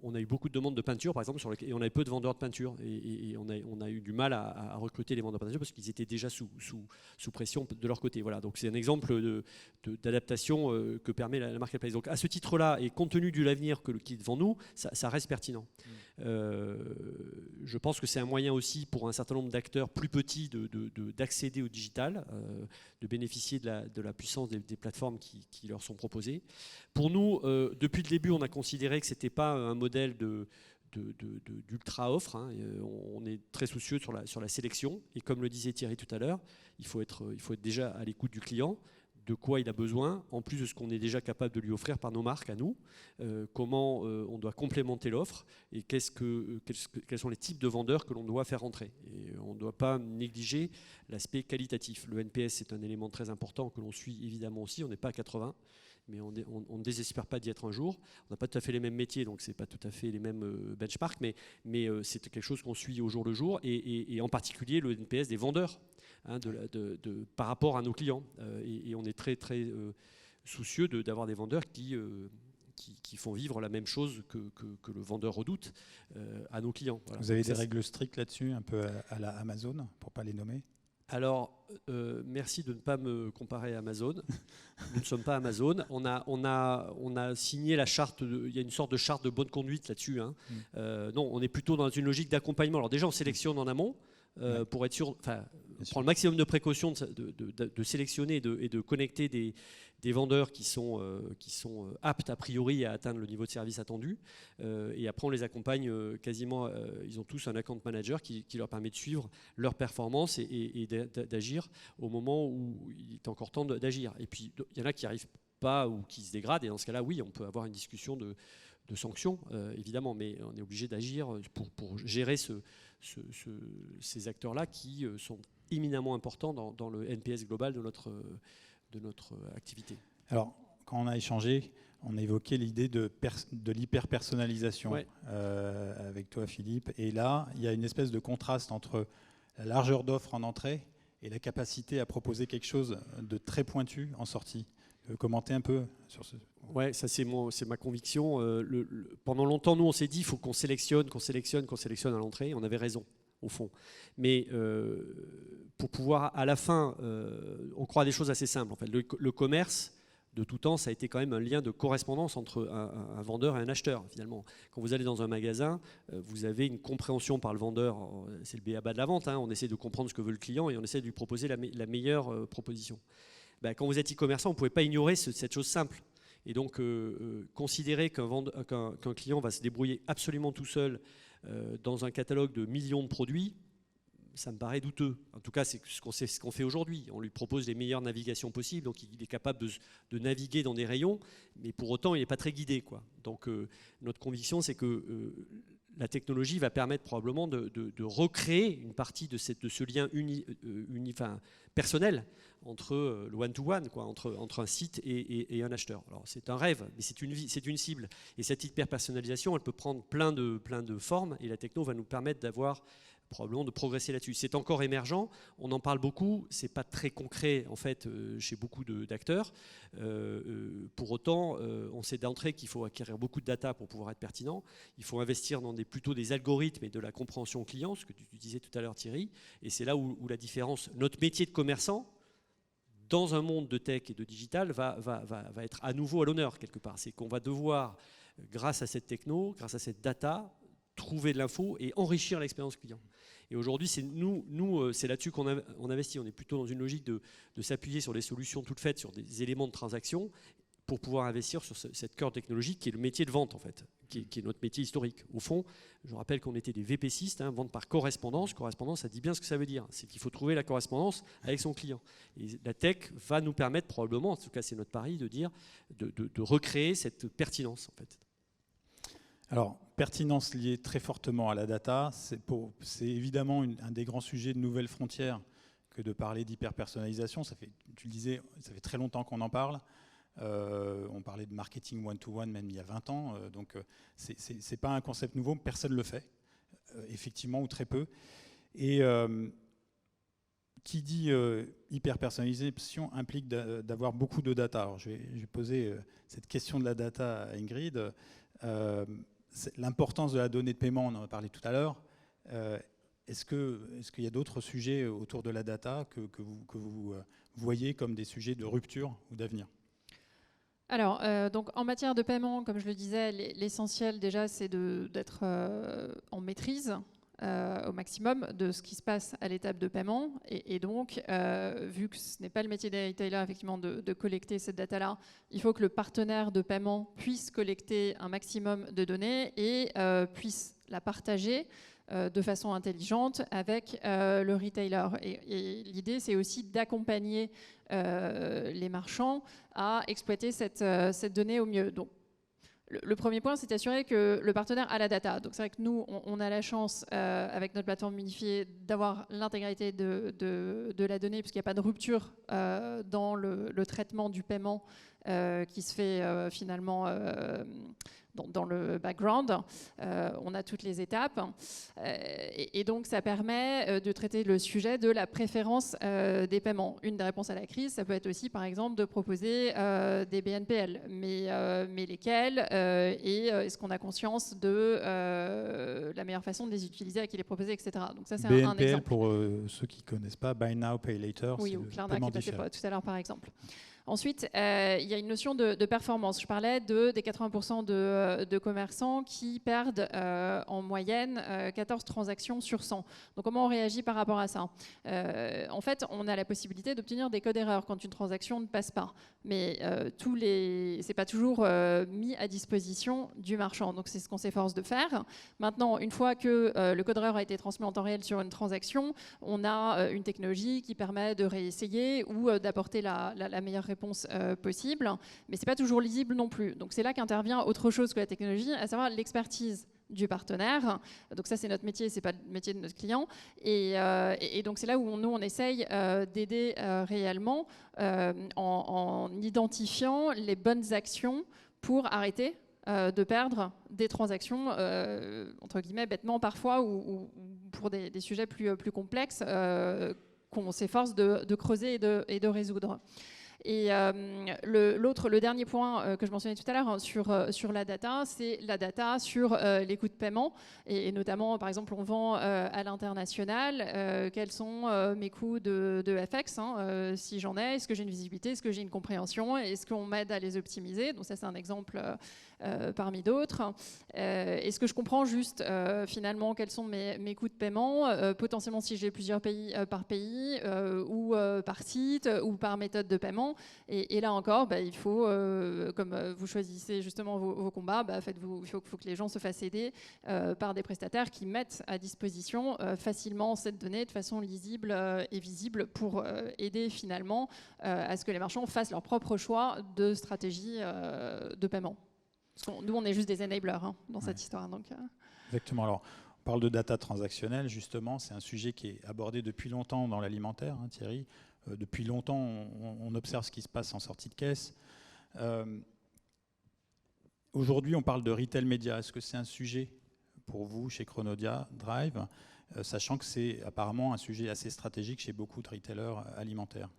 on a eu beaucoup de demandes de peinture, par exemple, et on avait peu de vendeurs de peinture. Et on a eu du mal à recruter les vendeurs de peinture parce qu'ils étaient déjà sous pression de leur côté. Voilà, donc c'est un exemple d'adaptation que permet la marketplace. Donc à ce titre-là, et compte tenu de l'avenir qui est devant nous, ça reste pertinent. Je pense que c'est un moyen aussi pour un certain nombre d'acteurs plus petits d'accéder au digital, de bénéficier de la puissance des plateformes qui leur sont proposées. Pour nous, depuis le début, on a considéré que ce n'était pas un modèle d'ultra-offre. Hein. On est très soucieux sur la sélection. Et comme le disait Thierry tout à l'heure, il faut être déjà à l'écoute du client, de quoi il a besoin, en plus de ce qu'on est déjà capable de lui offrir par nos marques à nous, comment on doit complémenter l'offre et quels sont les types de vendeurs que l'on doit faire rentrer. Et on ne doit pas négliger l'aspect qualitatif. Le NPS, c'est un élément très important que l'on suit évidemment aussi. On n'est pas à 80. Mais on ne désespère pas d'y être un jour. On n'a pas tout à fait les mêmes métiers, donc ce n'est pas tout à fait les mêmes benchmarks, mais c'est quelque chose qu'on suit au jour le jour, et en particulier le NPS des vendeurs, hein, par rapport à nos clients. Et on est très, très soucieux d'avoir des vendeurs qui font vivre la même chose que le vendeur Redoute à nos clients. Voilà. Vous avez des règles strictes là-dessus, un peu à la Amazon, pour ne pas les nommer? Alors, merci de ne pas me comparer à Amazon. Nous ne sommes pas Amazon. On a signé la charte. Il y a une sorte de charte de bonne conduite là-dessus. Hein. Non, on est plutôt dans une logique d'accompagnement. Alors déjà, on sélectionne en amont pour être sûr. Enfin, on prend le maximum de précautions de sélectionner et de connecter des vendeurs qui sont aptes a priori à atteindre le niveau de service attendu. Et après, on les accompagne quasiment. Ils ont tous un account manager qui leur permet de suivre leur performance et d'agir au moment où il est encore temps d'agir. Et puis, il y en a qui n'arrivent pas ou qui se dégradent. Et dans ce cas-là, oui, on peut avoir une discussion de sanctions, évidemment. Mais on est obligé d'agir pour gérer ces acteurs-là qui sont éminemment importants dans le NPS global de notre activité. Alors, quand on a échangé, on a évoqué l'idée de l'hyper-personnalisation, ouais, avec toi, Philippe. Et là, il y a une espèce de contraste entre la largeur d'offre en entrée et la capacité à proposer quelque chose de très pointu en sortie. Commenter un peu sur ce... Ouais, ça c'est ma conviction. Pendant longtemps, nous, on s'est dit il faut qu'on sélectionne à l'entrée. On avait raison, au fond. Mais pour pouvoir, à la fin, on croit à des choses assez simples. En fait, le commerce, de tout temps, ça a été quand même un lien de correspondance entre un vendeur et un acheteur, finalement. Quand vous allez dans un magasin, vous avez une compréhension par le vendeur. C'est le b.a.-ba de la vente. Hein, on essaie de comprendre ce que veut le client et on essaie de lui proposer la meilleure proposition. Ben, quand vous êtes e-commerçant, vous ne pouvez pas ignorer cette chose simple. Et donc, considérer qu'un client va se débrouiller absolument tout seul dans un catalogue de millions de produits, ça me paraît douteux. En tout cas, c'est ce qu'on fait aujourd'hui. On lui propose les meilleures navigations possibles, donc il est capable de naviguer dans des rayons, mais pour autant, il n'est pas très guidé, quoi. Donc, notre conviction, c'est que la technologie va permettre probablement de recréer une partie de ce lien personnel entre le one-to-one, quoi, entre un site et un acheteur. Alors c'est un rêve, mais c'est une cible. Et cette hyper-personnalisation, elle peut prendre plein de formes, et la techno va nous permettre d'avoir probablement de progresser là-dessus. C'est encore émergent, on en parle beaucoup, c'est pas très concret en fait chez beaucoup d'acteurs. Pour autant, on sait d'entrée qu'il faut acquérir beaucoup de data pour pouvoir être pertinent. Il faut investir dans plutôt des algorithmes et de la compréhension client, ce que tu disais tout à l'heure Thierry. Et c'est là où la différence, notre métier de commerçant, dans un monde de tech et de digital, va être à nouveau à l'honneur quelque part. C'est qu'on va devoir, grâce à cette techno, grâce à cette data, trouver de l'info et enrichir l'expérience client. Et aujourd'hui, c'est c'est là-dessus qu'on investit. On est plutôt dans une logique de s'appuyer sur des solutions toutes faites, sur des éléments de transaction, pour pouvoir investir sur cette cœur technologique qui est le métier de vente, en fait, qui est notre métier historique. Au fond, je rappelle qu'on était des VPCistes, vente par correspondance. Correspondance, ça dit bien ce que ça veut dire. C'est qu'il faut trouver la correspondance avec son client. Et la tech va nous permettre probablement, en tout cas c'est notre pari, de recréer cette pertinence, en fait. Alors, pertinence liée très fortement à la data, c'est évidemment un des grands sujets de nouvelles frontières que de parler d'hyper-personnalisation. Tu le disais, ça fait très longtemps qu'on en parle. On parlait de marketing one-to-one même il y a 20 ans. Donc, c'est pas un concept nouveau, personne ne le fait, effectivement, ou très peu. Et qui dit hyper-personnalisation implique d'avoir beaucoup de data. Alors, je vais poser cette question de la data à Ingrid. L'importance de la donnée de paiement, on en a parlé tout à l'heure. Est-ce qu'il y a d'autres sujets autour de la data que vous voyez comme des sujets de rupture ou d'avenir ? Alors, donc en matière de paiement, comme je le disais, l'essentiel déjà, c'est d'être en maîtrise au maximum de ce qui se passe à l'étape de paiement. Et donc, vu que ce n'est pas le métier des retailers, effectivement, de collecter cette data-là, il faut que le partenaire de paiement puisse collecter un maximum de données et puisse la partager de façon intelligente avec le retailer. Et l'idée, c'est aussi d'accompagner les marchands à exploiter cette donnée au mieux. Donc, le premier point, c'est d'assurer que le partenaire a la data. Donc c'est vrai que nous, on a la chance, avec notre plateforme Unifiée, d'avoir l'intégralité de la donnée, puisqu'il n'y a pas de rupture dans le traitement du paiement qui se fait finalement dans le background. On a toutes les étapes. Et donc ça permet de traiter le sujet de la préférence des paiements. Une des réponses à la crise, ça peut être aussi, par exemple, de proposer des BNPL. Mais lesquels et est-ce qu'on a conscience de la meilleure façon de les utiliser, à qui les proposer, etc. Donc ça, c'est un exemple. BNPL, pour ceux qui ne connaissent pas, Buy Now, Pay Later. Oui, ou Klarna qui passait tout à l'heure, par exemple. Ensuite, il y a une notion de performance. Je parlais des 80% de commerçants qui perdent en moyenne 14 transactions sur 100. Donc comment on réagit par rapport à ça ? En fait, on a la possibilité d'obtenir des codes erreurs quand une transaction ne passe pas. Mais c'est pas toujours mis à disposition du marchand. Donc c'est ce qu'on s'efforce de faire. Maintenant, une fois que le code erreur a été transmis en temps réel sur une transaction, on a une technologie qui permet de réessayer ou d'apporter la meilleure réponse possible, mais c'est pas toujours lisible non plus. Donc c'est là qu'intervient autre chose que la technologie, à savoir l'expertise du partenaire. Donc ça, c'est notre métier, c'est pas le métier de notre client. Et donc c'est là où nous on essaye d'aider réellement en identifiant les bonnes actions pour arrêter de perdre des transactions, entre guillemets, bêtement parfois, ou pour des sujets plus complexes qu'on s'efforce de creuser et de résoudre. Et le dernier point que je mentionnais tout à l'heure sur la data, c'est la data sur les coûts de paiement. Et notamment, par exemple, on vend à l'international. Quels sont mes coûts de FX si j'en ai? Est-ce que j'ai une visibilité? Est-ce que j'ai une compréhension? Est-ce qu'on m'aide à les optimiser? Donc ça, c'est un exemple parmi d'autres. Est-ce que je comprends juste finalement quels sont mes coûts de paiement? Potentiellement, si j'ai plusieurs pays par pays ou par site ou par méthode de paiement. Et là encore, il faut, comme vous choisissez justement vos combats, il faut que les gens se fassent aider par des prestataires qui mettent à disposition facilement cette donnée de façon lisible et visible pour aider finalement à ce que les marchands fassent leur propre choix de stratégie de paiement. Parce que nous, on est juste des enablers dans cette histoire. Donc, Exactement. Alors, on parle de data transactionnelle, justement. C'est un sujet qui est abordé depuis longtemps dans l'alimentaire, Thierry. Depuis longtemps, on observe ce qui se passe en sortie de caisse. Aujourd'hui, on parle de retail média. Est-ce que c'est un sujet pour vous chez Chronodia Drive? sachant que c'est apparemment un sujet assez stratégique chez beaucoup de retailers alimentaires.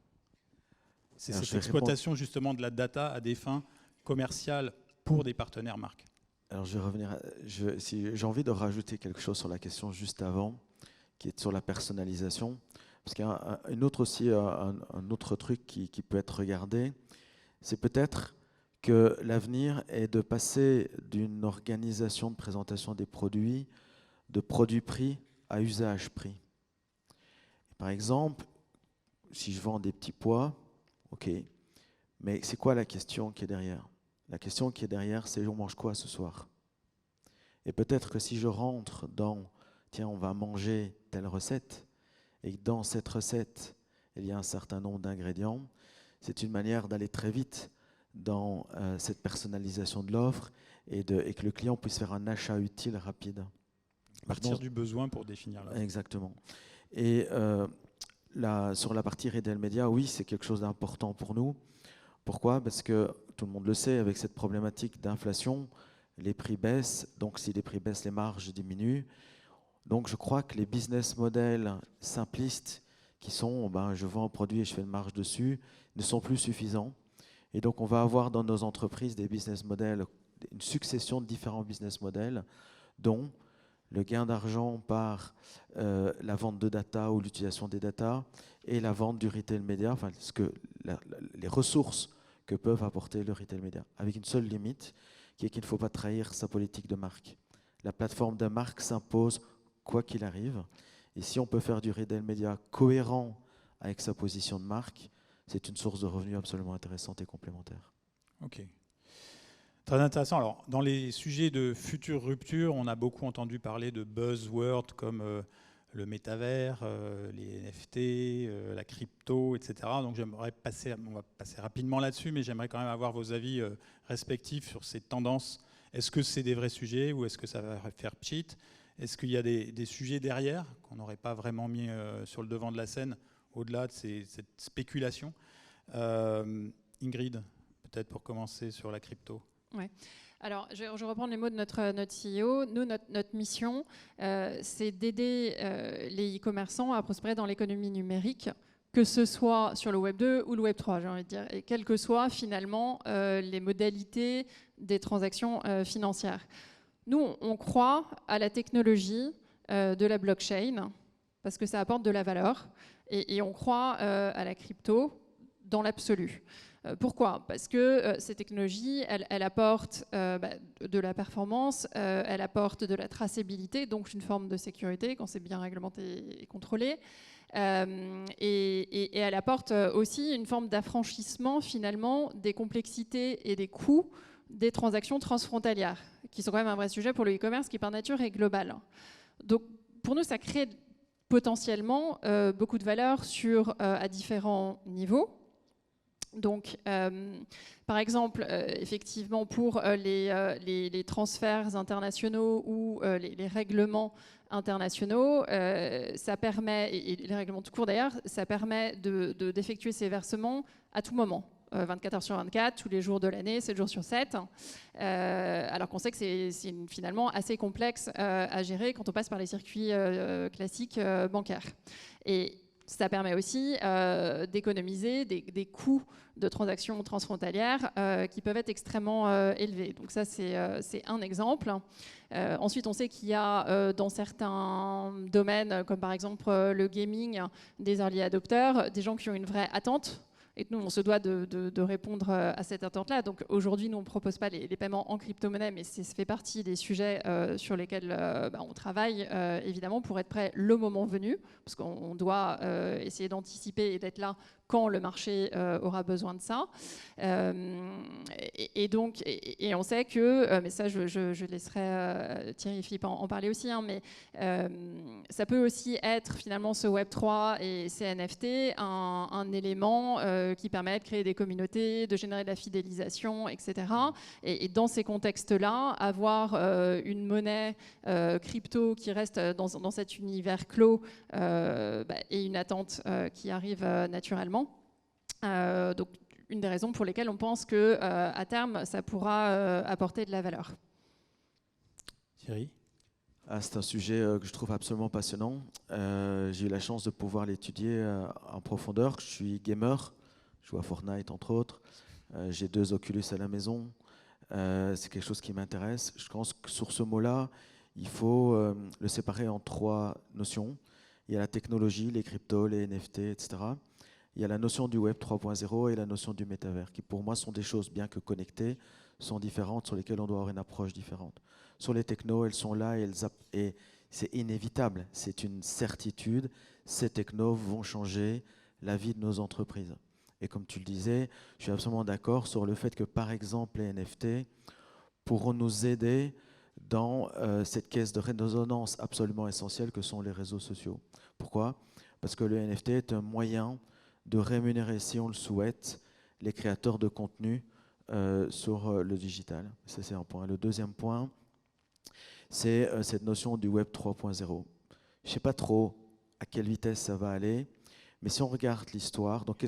C'est cette exploitation justement de la data à des fins commerciales pour des partenaires marques. Alors je vais revenir, j'ai envie de rajouter quelque chose sur la question juste avant, qui est sur la personnalisation. Parce qu'il y a un autre truc qui peut être regardé, c'est peut-être que l'avenir est de passer d'une organisation de présentation des produits, de produit-prix à usage-prix. Par exemple, si je vends des petits pois, ok, mais c'est quoi la question qui est derrière? La question qui est derrière, c'est on mange quoi ce soir? Et peut-être que si je rentre dans, tiens, on va manger telle recette, et que dans cette recette, il y a un certain nombre d'ingrédients, c'est une manière d'aller très vite dans cette personnalisation de l'offre et que le client puisse faire un achat utile rapide. Partir du besoin pour définir l'offre. Exactement. Et sur la partie retail média, oui, c'est quelque chose d'important pour nous. Pourquoi? Parce que tout le monde le sait, avec cette problématique d'inflation, les prix baissent. Donc, si les prix baissent, les marges diminuent. Donc, je crois que les business models simplistes qui sont je vends un produit et je fais une marge dessus ne sont plus suffisants. Et donc, on va avoir dans nos entreprises des business models, une succession de différents business models, dont le gain d'argent par la vente de data ou l'utilisation des data et la vente du retail média, enfin, les ressources que peuvent apporter le retail média, avec une seule limite, qui est qu'il ne faut pas trahir sa politique de marque. La plateforme de marque s'impose quoi qu'il arrive. Et si on peut faire du retail média cohérent avec sa position de marque, c'est une source de revenus absolument intéressante et complémentaire. Ok. Très intéressant. Alors, dans les sujets de future rupture, on a beaucoup entendu parler de buzzwords comme le métavers, les NFT, la crypto, etc. Donc, on va passer rapidement là-dessus, mais j'aimerais quand même avoir vos avis respectifs sur ces tendances. Est-ce que c'est des vrais sujets ou est-ce que ça va faire cheat? Est-ce qu'il y a des sujets derrière qu'on n'aurait pas vraiment mis sur le devant de la scène au-delà de cette spéculation? Ingrid, peut-être pour commencer sur la crypto. Ouais. Alors, je reprends les mots de notre CEO. Nous, notre mission, c'est d'aider les e-commerçants à prospérer dans l'économie numérique, que ce soit sur le Web 2 ou le Web 3, j'ai envie de dire, et quelles que soient finalement les modalités des transactions financières. Nous, on croit à la technologie de la blockchain, parce que ça apporte de la valeur, et on croit à la crypto dans l'absolu. Pourquoi? Parce que ces technologies, elles apportent de la performance, elles apportent de la traçabilité, donc une forme de sécurité quand c'est bien réglementé et contrôlé. Et elle apporte aussi une forme d'affranchissement finalement des complexités et des coûts des transactions transfrontalières, qui sont quand même un vrai sujet pour le e-commerce qui par nature est global. Donc pour nous, ça crée potentiellement beaucoup de valeur à différents niveaux. Donc, par exemple, effectivement, pour les transferts internationaux ou les règlements internationaux, ça permet, et les règlements tout court d'ailleurs, ça permet d'effectuer ces versements à tout moment. 24 heures sur 24, tous les jours de l'année, 7 jours sur 7. Alors qu'on sait que c'est finalement assez complexe à gérer quand on passe par les circuits classiques bancaires. Et ça permet aussi d'économiser des coûts de transactions transfrontalières qui peuvent être extrêmement élevés. Donc ça, c'est un exemple. Ensuite, on sait qu'il y a dans certains domaines, comme par exemple le gaming, des early adopters, des gens qui ont une vraie attente. Et nous, on se doit de répondre à cette attente-là. Donc aujourd'hui, nous, on ne propose pas les paiements en crypto-monnaie, mais ça fait partie des sujets sur lesquels on travaille, évidemment, pour être prêt le moment venu, parce qu'on doit essayer d'anticiper et d'être là quand le marché aura besoin de ça. Et on sait que, mais ça, je laisserai Thierry et Philippe en parler aussi, hein, mais ça peut aussi être finalement ce Web3 et ces NFT un élément qui permet de créer des communautés, de générer de la fidélisation, etc. Et dans ces contextes-là, avoir une monnaie crypto qui reste dans cet univers clos et une attente qui arrive naturellement. Donc, une des raisons pour lesquelles on pense qu'à terme, ça pourra apporter de la valeur. Thierry? C'est un sujet que je trouve absolument passionnant. J'ai eu la chance de pouvoir l'étudier en profondeur. Je suis gamer, je joue à Fortnite entre autres. J'ai 2 Oculus à la maison. C'est quelque chose qui m'intéresse. Je pense que sur ce mot-là, il faut le séparer en 3 notions. Il y a la technologie, les cryptos, les NFT, etc. Il y a la notion du Web 3.0 et la notion du métavers, qui pour moi sont des choses, bien que connectées, sont différentes, sur lesquelles on doit avoir une approche différente. Sur les technos, elles sont là et c'est inévitable, c'est une certitude. Ces technos vont changer la vie de nos entreprises. Et comme tu le disais, je suis absolument d'accord sur le fait que, par exemple, les NFT pourront nous aider dans cette caisse de résonance absolument essentielle que sont les réseaux sociaux. Pourquoi ? Parce que le NFT est un moyen de rémunérer, si on le souhaite, les créateurs de contenu sur le digital. Ça, c'est un point. Le deuxième point, c'est cette notion du Web 3.0. Je ne sais pas trop à quelle vitesse ça va aller, mais si on regarde l'histoire, donc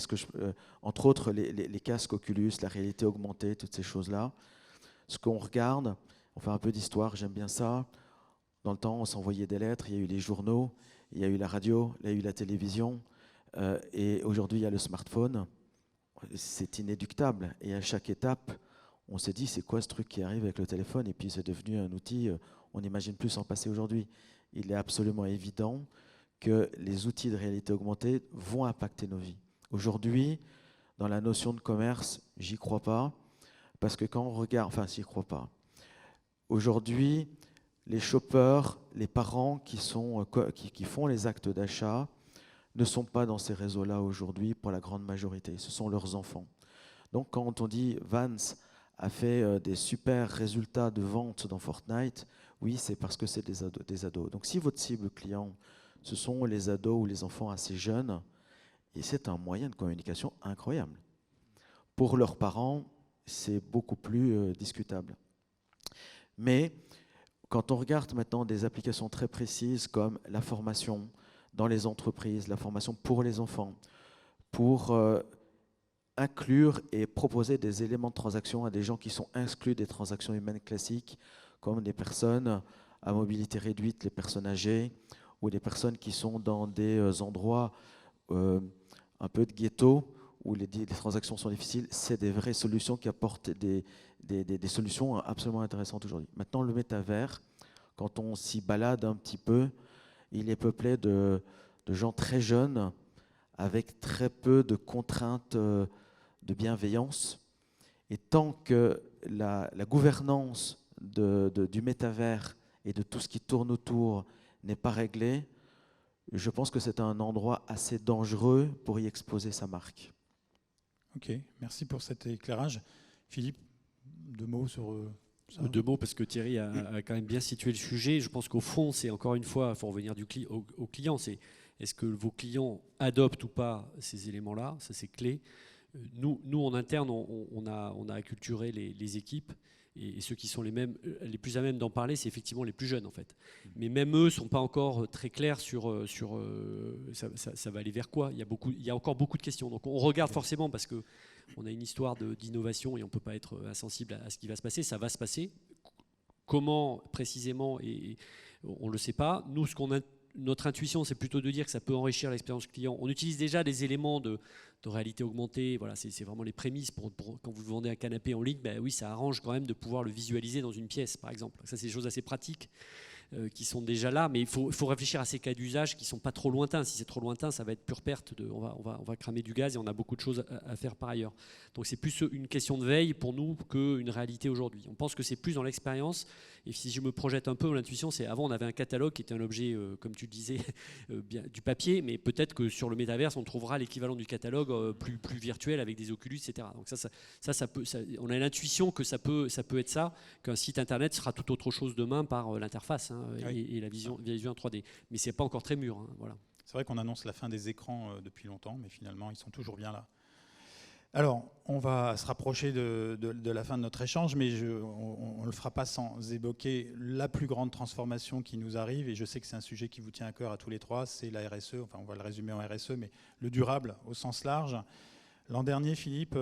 entre autres les casques Oculus, la réalité augmentée, toutes ces choses-là, ce qu'on regarde, on fait un peu d'histoire, j'aime bien ça. Dans le temps, on s'envoyait des lettres, il y a eu les journaux, il y a eu la radio, il y a eu la télévision, et aujourd'hui il y a le smartphone. C'est inéluctable, et à chaque étape, on s'est dit c'est quoi ce truc qui arrive avec le téléphone, et puis c'est devenu un outil, on n'imagine plus s'en passer aujourd'hui. Il est absolument évident que les outils de réalité augmentée vont impacter nos vies. Aujourd'hui, dans la notion de commerce, j'y crois pas, parce que quand on regarde, enfin j'y crois pas. Aujourd'hui, les shoppers, les parents qui font les actes d'achat ne sont pas dans ces réseaux-là aujourd'hui pour la grande majorité. Ce sont leurs enfants. Donc quand on dit Vance a fait des super résultats de vente dans Fortnite, oui, c'est parce que c'est des ados. Donc si votre cible client, ce sont les ados ou les enfants assez jeunes, et c'est un moyen de communication incroyable. Pour leurs parents, c'est beaucoup plus discutable. Mais quand on regarde maintenant des applications très précises comme la formation dans les entreprises, la formation pour les enfants, pour inclure et proposer des éléments de transaction à des gens qui sont exclus des transactions humaines classiques, comme des personnes à mobilité réduite, les personnes âgées, ou des personnes qui sont dans des endroits un peu de ghetto, où les transactions sont difficiles, c'est des vraies solutions qui apportent des solutions absolument intéressantes aujourd'hui. Maintenant, le métavers, quand on s'y balade un petit peu, il est peuplé de gens très jeunes, avec très peu de contraintes de bienveillance. Et tant que la gouvernance du métavers et de tout ce qui tourne autour n'est pas réglée, je pense que c'est un endroit assez dangereux pour y exposer sa marque. Ok, merci pour cet éclairage. Philippe, 2 mots sur ça. 2 mots, parce que Thierry a quand même bien situé le sujet. Je pense qu'au fond, c'est encore une fois, il faut revenir au client, c'est est-ce que vos clients adoptent ou pas ces éléments-là, ça c'est clé. Nous en interne, on a acculturé les équipes, et ceux qui sont les plus à même d'en parler, c'est effectivement les plus jeunes en fait. Mais même eux ne sont pas encore très clairs sur ça va aller vers quoi. Il y a encore beaucoup de questions. Donc on regarde forcément, parce qu'on a une histoire d'innovation et on ne peut pas être insensible à ce qui va se passer. Ça va se passer. Comment précisément, et on ne le sait pas. Nous, notre intuition, c'est plutôt de dire que ça peut enrichir l'expérience client. On utilise déjà des éléments de réalité augmentée. Voilà, c'est vraiment les prémices pour quand vous vendez un canapé en ligne. Ben oui, ça arrange quand même de pouvoir le visualiser dans une pièce, par exemple. Ça, c'est des choses assez pratiques qui sont déjà là, mais il faut réfléchir à ces cas d'usage qui ne sont pas trop lointains. Si c'est trop lointain, ça va être pure perte. On va cramer du gaz, et on a beaucoup de choses à faire par ailleurs. Donc c'est plus une question de veille pour nous qu'une réalité aujourd'hui. On pense que c'est plus dans l'expérience. Et si je me projette un peu, l'intuition, c'est avant on avait un catalogue qui était un objet, comme tu le disais, du papier, mais peut-être que sur le métaverse, on trouvera l'équivalent du catalogue plus virtuel avec des Oculus, etc. Donc on a l'intuition que ça peut être ça, qu'un site internet sera tout autre chose demain par l'interface, hein, oui, et la vision en 3D. Mais c'est pas encore très mûr. Hein, voilà. C'est vrai qu'on annonce la fin des écrans depuis longtemps, mais finalement, ils sont toujours bien là. Alors, on va se rapprocher de la fin de notre échange, mais on ne le fera pas sans évoquer la plus grande transformation qui nous arrive, et je sais que c'est un sujet qui vous tient à cœur à tous les trois, c'est la RSE, enfin on va le résumer en RSE, mais le durable au sens large. L'an dernier, Philippe,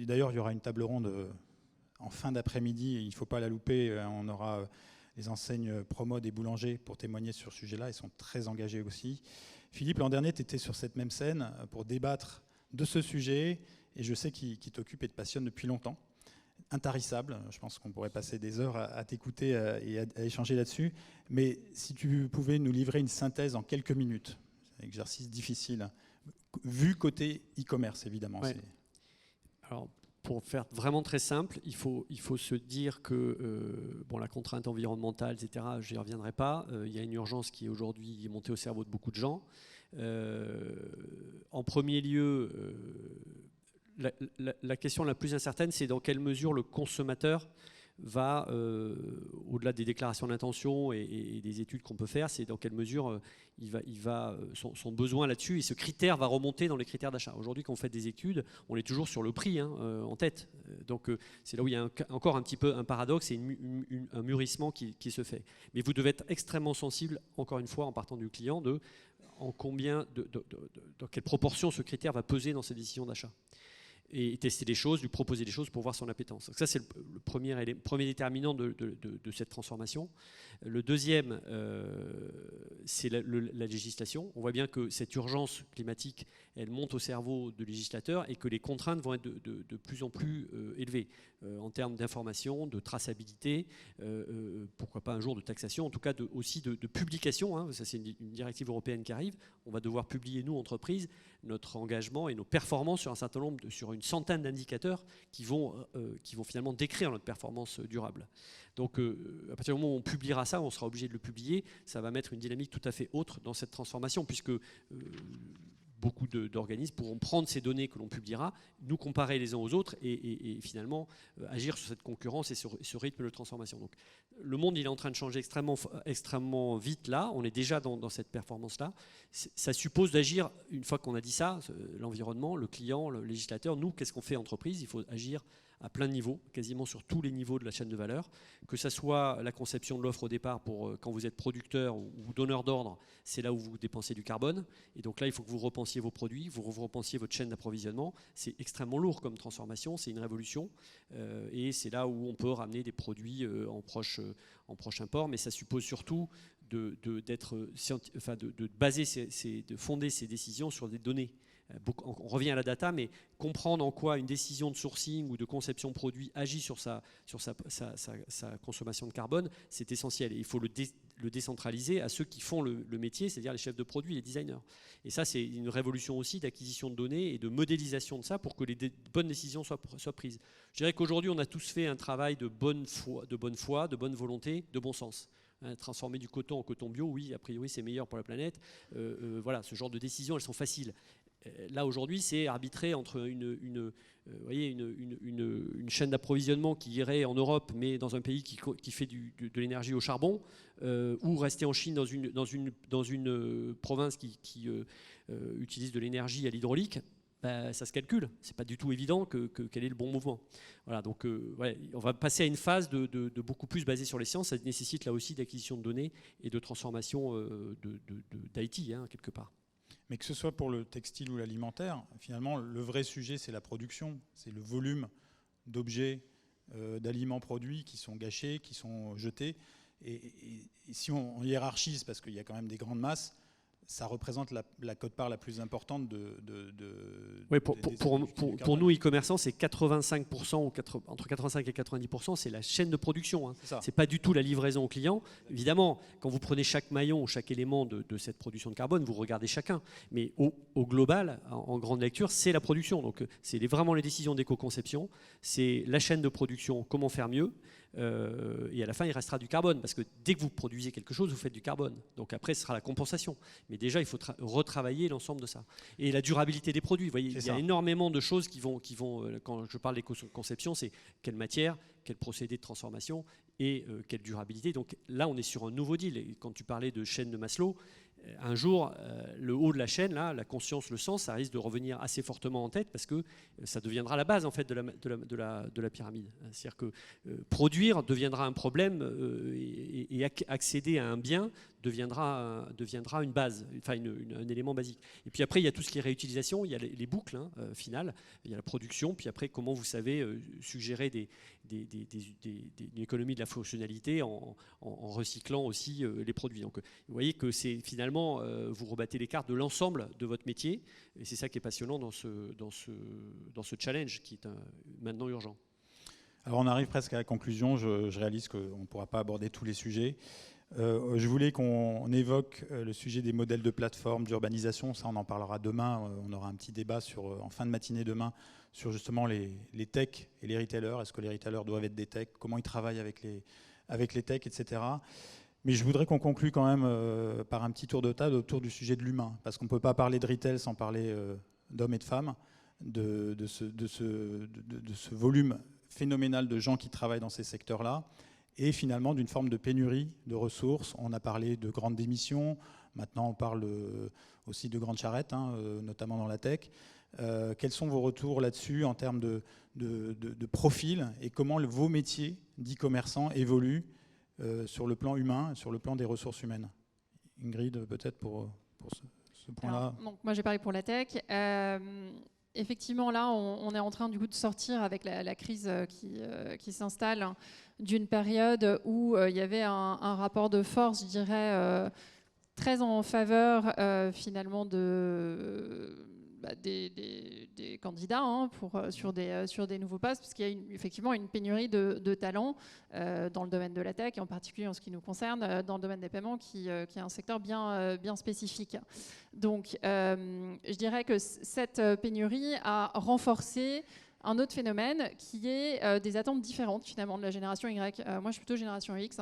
d'ailleurs il y aura une table ronde en fin d'après-midi, il ne faut pas la louper, on aura les enseignes promo des boulangers pour témoigner sur ce sujet-là. Ils sont très engagés aussi. Philippe, l'an dernier, tu étais sur cette même scène pour débattre de ce sujet, et je sais qu'il t'occupe et te passionne depuis longtemps. Intarissable, je pense qu'on pourrait passer des heures à t'écouter et à échanger là-dessus. Mais si tu pouvais nous livrer une synthèse en quelques minutes, c'est un exercice difficile, vu côté e-commerce évidemment. Ouais. Alors, pour faire vraiment très simple, il faut se dire que la contrainte environnementale, etc., je n'y reviendrai pas. Il y a une urgence qui est aujourd'hui montée au cerveau de beaucoup de gens. En premier lieu, la question la plus incertaine, c'est dans quelle mesure le consommateur va, au-delà des déclarations d'intention et des études qu'on peut faire, c'est dans quelle mesure son besoin là-dessus, et ce critère va remonter dans les critères d'achat. Aujourd'hui, quand on fait des études, on est toujours sur le prix en tête. Donc c'est là où il y a encore un petit peu un paradoxe et un mûrissement qui se fait. Mais vous devez être extrêmement sensible, encore une fois, en partant du client, dans quelle proportion ce critère va peser dans ses décisions d'achat. Et tester des choses, lui proposer des choses pour voir son appétence. Donc ça, c'est le premier déterminant de cette transformation. Le deuxième, c'est la législation. On voit bien que cette urgence climatique, elle monte au cerveau du législateur et que les contraintes vont être de plus en plus élevées en termes d'information, de traçabilité, pourquoi pas un jour de taxation, en tout cas aussi de publication. Ça, c'est une directive européenne qui arrive. On va devoir publier, nous, entreprises, notre engagement et nos performances sur une centaine d'indicateurs qui vont finalement décrire notre performance durable. Donc à partir du moment où on publiera ça, on sera obligé de le publier, ça va mettre une dynamique tout à fait autre dans cette transformation, puisque beaucoup d'organismes pourront prendre ces données que l'on publiera, nous comparer les uns aux autres et finalement agir sur cette concurrence et sur ce rythme de transformation. Donc, le monde, il est en train de changer extrêmement vite là, on est déjà dans cette performance-là. Ça suppose d'agir, une fois qu'on a dit ça, l'environnement, le client, le législateur, nous, qu'est-ce qu'on fait entreprise? Il faut agir à plein niveau, quasiment sur tous les niveaux de la chaîne de valeur, que ce soit la conception de l'offre au départ pour quand vous êtes producteur ou donneur d'ordre, c'est là où vous dépensez du carbone, et donc là il faut que vous repensiez vos produits, vous repensiez votre chaîne d'approvisionnement. C'est extrêmement lourd comme transformation, c'est une révolution, et c'est là où on peut ramener des produits en proche import, mais ça suppose surtout de fonder ces décisions sur des données. On revient à la data, mais comprendre en quoi une décision de sourcing ou de conception produit agit sur sa consommation de carbone, c'est essentiel. Et il faut le décentraliser à ceux qui font le métier, c'est-à-dire les chefs de produits, les designers. Et ça, c'est une révolution aussi d'acquisition de données et de modélisation de ça pour que les bonnes décisions soient prises. Je dirais qu'aujourd'hui, on a tous fait un travail de bonne foi, de bonne volonté, de bon sens. Transformer du coton en coton bio, oui, a priori, c'est meilleur pour la planète. Voilà, ce genre de décisions, elles sont faciles. Là aujourd'hui, c'est arbitrer entre une chaîne d'approvisionnement qui irait en Europe, mais dans un pays qui fait de l'énergie au charbon, ou rester en Chine dans une province qui utilise de l'énergie à l'hydraulique. Ça se calcule. C'est pas du tout évident quel est le bon mouvement. Voilà, donc on va passer à une phase de beaucoup plus basée sur les sciences. Ça nécessite là aussi d'acquisition de données et de transformation d'IT quelque part. Mais que ce soit pour le textile ou l'alimentaire, finalement, le vrai sujet, c'est la production, c'est le volume d'objets, d'aliments produits qui sont gâchés, qui sont jetés. Et si on hiérarchise, parce qu'il y a quand même des grandes masses, ça représente la quote-part la plus importante oui, pour nous, e-commerçants, c'est 85%, entre 85 et 90%, c'est la chaîne de production. C'est pas du tout la livraison au client. Évidemment, quand vous prenez chaque maillon ou chaque élément de cette production de carbone, vous regardez chacun. Mais au global, en grande lecture, c'est la production. Donc, c'est vraiment les décisions d'éco-conception. C'est la chaîne de production, comment faire mieux. Et à la fin, il restera du carbone, parce que dès que vous produisez quelque chose, vous faites du carbone. Donc après, ce sera la compensation. Mais déjà, il faut retravailler l'ensemble de ça. Et la durabilité des produits. Vous voyez, il y a énormément de choses qui vont quand je parle d'éco-conception, c'est quelle matière, quel procédé de transformation et quelle durabilité. Donc là, on est sur un nouveau deal. Et quand tu parlais de chaîne de Maslow, un jour, le haut de la chaîne, là, la conscience, le sens, ça risque de revenir assez fortement en tête parce que ça deviendra la base en fait de la pyramide. C'est-à-dire que produire deviendra un problème et accéder à un bien deviendra une base, enfin un élément basique. Et puis après, il y a tout ce qui est réutilisation, il y a les boucles finales, il y a la production, puis après comment vous savez suggérer d'une économie de la fonctionnalité en recyclant aussi les produits. Donc vous voyez que c'est finalement, vous rebattez les cartes de l'ensemble de votre métier, et c'est ça qui est passionnant dans ce challenge qui est maintenant urgent. Alors on arrive presque à la conclusion, je réalise qu'on ne pourra pas aborder tous les sujets. Je voulais qu'on évoque le sujet des modèles de plateforme, d'urbanisation. Ça, on en parlera demain. On aura un petit débat en fin de matinée demain sur justement les techs et les retailers. Est-ce que les retailers doivent être des techs? Comment ils travaillent avec les techs, etc. Mais je voudrais qu'on conclue quand même par un petit tour de table autour du sujet de l'humain. Parce qu'on ne peut pas parler de retail sans parler d'hommes et de femmes, de ce volume phénoménal de gens qui travaillent dans ces secteurs-là. Et finalement d'une forme de pénurie de ressources. On a parlé de grandes démissions, maintenant on parle aussi de grandes charrettes, notamment dans la tech. Quels sont vos retours là-dessus en termes de profil et comment vos métiers d'e-commerçants évoluent sur le plan humain, sur le plan des ressources humaines? Ingrid, peut-être pour ce point-là. Donc, moi j'ai parlé pour la tech. Effectivement, là, on est en train du coup de sortir avec la crise qui s'installe d'une période où il y avait un rapport de force, je dirais, très en faveur finalement des candidats sur des nouveaux postes, parce qu'il y a effectivement une pénurie de talents dans le domaine de la tech, en particulier en ce qui nous concerne, dans le domaine des paiements, qui est un secteur bien spécifique. Donc, je dirais que cette pénurie a renforcé un autre phénomène qui est des attentes différentes finalement de la génération Y. Moi, je suis plutôt génération X,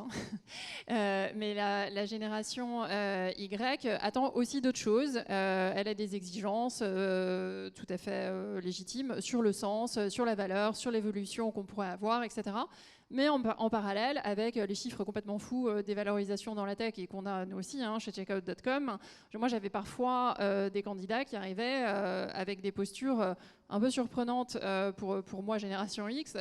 mais la génération Y attend aussi d'autres choses. Elle a des exigences tout à fait légitimes sur le sens, sur la valeur, sur l'évolution qu'on pourrait avoir, etc. Mais en parallèle, avec les chiffres complètement fous des valorisations dans la tech et qu'on a nous aussi chez checkout.com, moi j'avais parfois des candidats qui arrivaient avec des postures un peu surprenantes pour moi, génération X,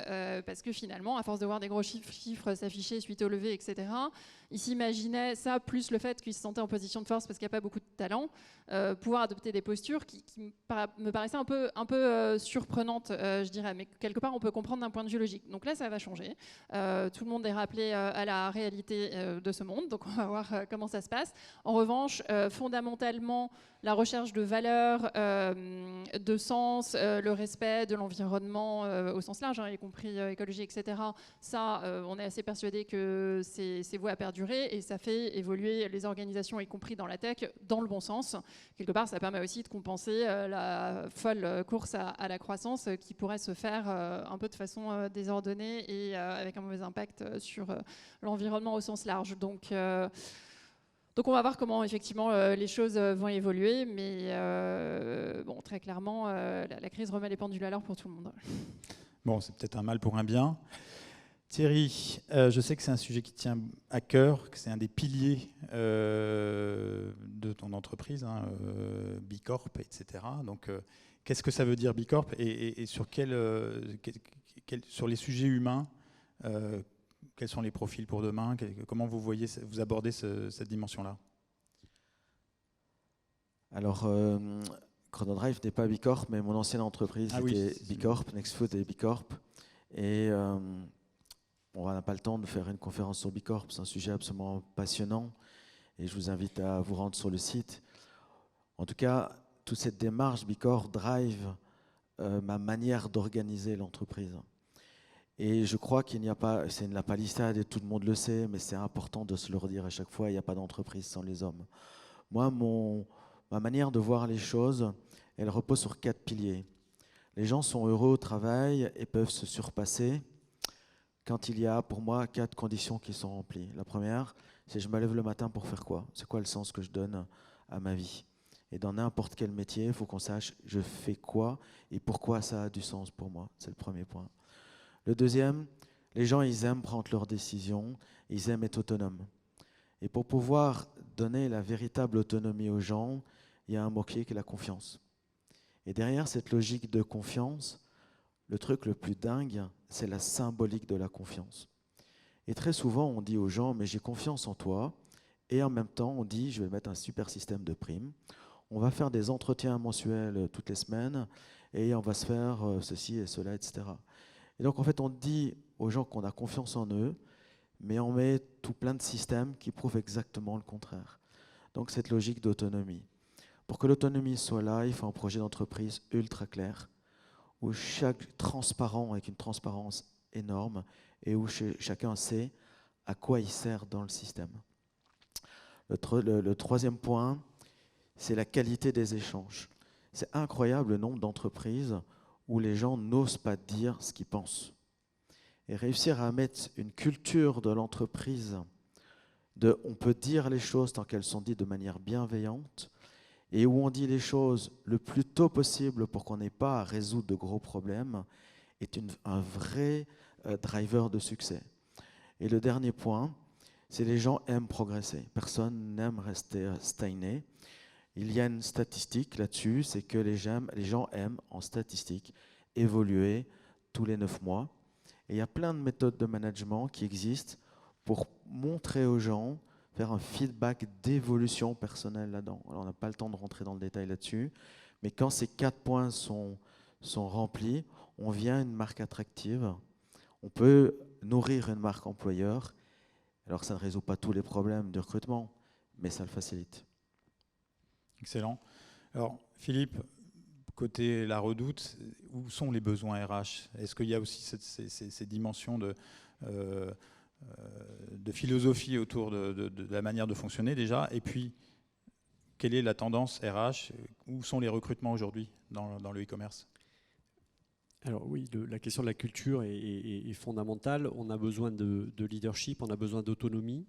parce que finalement, à force de voir des gros chiffres s'afficher suite au lever, etc., ils s'imaginaient ça, plus le fait qu'ils se sentaient en position de force parce qu'il n'y a pas beaucoup de talent, pouvoir adopter des postures qui me paraissaient un peu surprenantes, je dirais, mais quelque part on peut comprendre d'un point de vue logique. Donc là, ça va changer. Tout le monde est rappelé à la réalité de ce monde, donc on va voir comment ça se passe. En revanche, fondamentalement, la recherche de valeur, de sens, le respect de l'environnement au sens large, y compris écologie, etc. Ça, on est assez persuadé que c'est voué à perdurer et ça fait évoluer les organisations, y compris dans la tech, dans le bon sens. Quelque part, ça permet aussi de compenser la folle course à la croissance qui pourrait se faire un peu de façon désordonnée et avec un mauvais impact sur l'environnement au sens large. Donc on va voir comment effectivement les choses vont évoluer, mais bon, très clairement, la crise remet les pendules à l'heure pour tout le monde. Bon, c'est peut-être un mal pour un bien. Thierry, je sais que c'est un sujet qui tient à cœur, que c'est un des piliers de ton entreprise, B Corp, etc. Donc, qu'est-ce que ça veut dire B Corp et sur sur les sujets humains, quels sont les profils pour demain? Comment vous abordez cette dimension-là? Alors, Chronodrive n'est pas B Corp, mais mon ancienne entreprise était B Corp, Nextfood est B Corp. Et on n'a pas le temps de faire une conférence sur B Corp, c'est un sujet absolument passionnant. Et je vous invite à vous rendre sur le site. En tout cas, toute cette démarche B Corp drive ma manière d'organiser l'entreprise. Et je crois qu'il n'y a pas, c'est la palissade et tout le monde le sait, mais c'est important de se le redire à chaque fois, il n'y a pas d'entreprise sans les hommes. Moi, ma manière de voir les choses, elle repose sur 4 piliers. Les gens sont heureux au travail et peuvent se surpasser quand il y a pour moi 4 conditions qui sont remplies. La première, c'est je me lève le matin pour faire quoi? C'est quoi le sens que je donne à ma vie? Et dans n'importe quel métier, il faut qu'on sache je fais quoi et pourquoi ça a du sens pour moi. C'est le premier point. Le deuxième, les gens, ils aiment prendre leurs décisions, ils aiment être autonomes. Et pour pouvoir donner la véritable autonomie aux gens, il y a un mot-clé qui est la confiance. Et derrière cette logique de confiance, le truc le plus dingue, c'est la symbolique de la confiance. Et très souvent, on dit aux gens, mais j'ai confiance en toi. Et en même temps, on dit, je vais mettre un super système de primes. On va faire des entretiens mensuels toutes les semaines et on va se faire ceci et cela, etc. Et donc en fait on dit aux gens qu'on a confiance en eux, mais on met tout plein de systèmes qui prouvent exactement le contraire. Donc cette logique d'autonomie. Pour que l'autonomie soit là, il faut un projet d'entreprise ultra clair, où chaque transparent, avec une transparence énorme, et où chacun sait à quoi il sert dans le système. Le troisième point, c'est la qualité des échanges. C'est incroyable le nombre d'entreprises où les gens n'osent pas dire ce qu'ils pensent. Et réussir à mettre une culture de l'entreprise, on peut dire les choses tant qu'elles sont dites de manière bienveillante, et où on dit les choses le plus tôt possible pour qu'on n'ait pas à résoudre de gros problèmes, est un vrai driver de succès. Et le dernier point, c'est les gens aiment progresser. Personne n'aime rester stagné. Il y a une statistique là-dessus, c'est que les gens aiment, en statistique, évoluer tous les 9 mois. Et il y a plein de méthodes de management qui existent pour montrer aux gens, faire un feedback d'évolution personnelle là-dedans. Alors, on n'a pas le temps de rentrer dans le détail là-dessus, mais quand ces 4 points sont remplis, on vient une marque attractive. On peut nourrir une marque employeur. Alors, ça ne résout pas tous les problèmes du recrutement, mais ça le facilite. Excellent. Alors, Philippe, côté La Redoute, où sont les besoins RH? Est-ce qu'il y a aussi ces dimensions de philosophie autour de la manière de fonctionner déjà? Et puis, quelle est la tendance RH? Où sont les recrutements aujourd'hui dans le e-commerce? Alors oui, la question de la culture est fondamentale. On a besoin de leadership, on a besoin d'autonomie.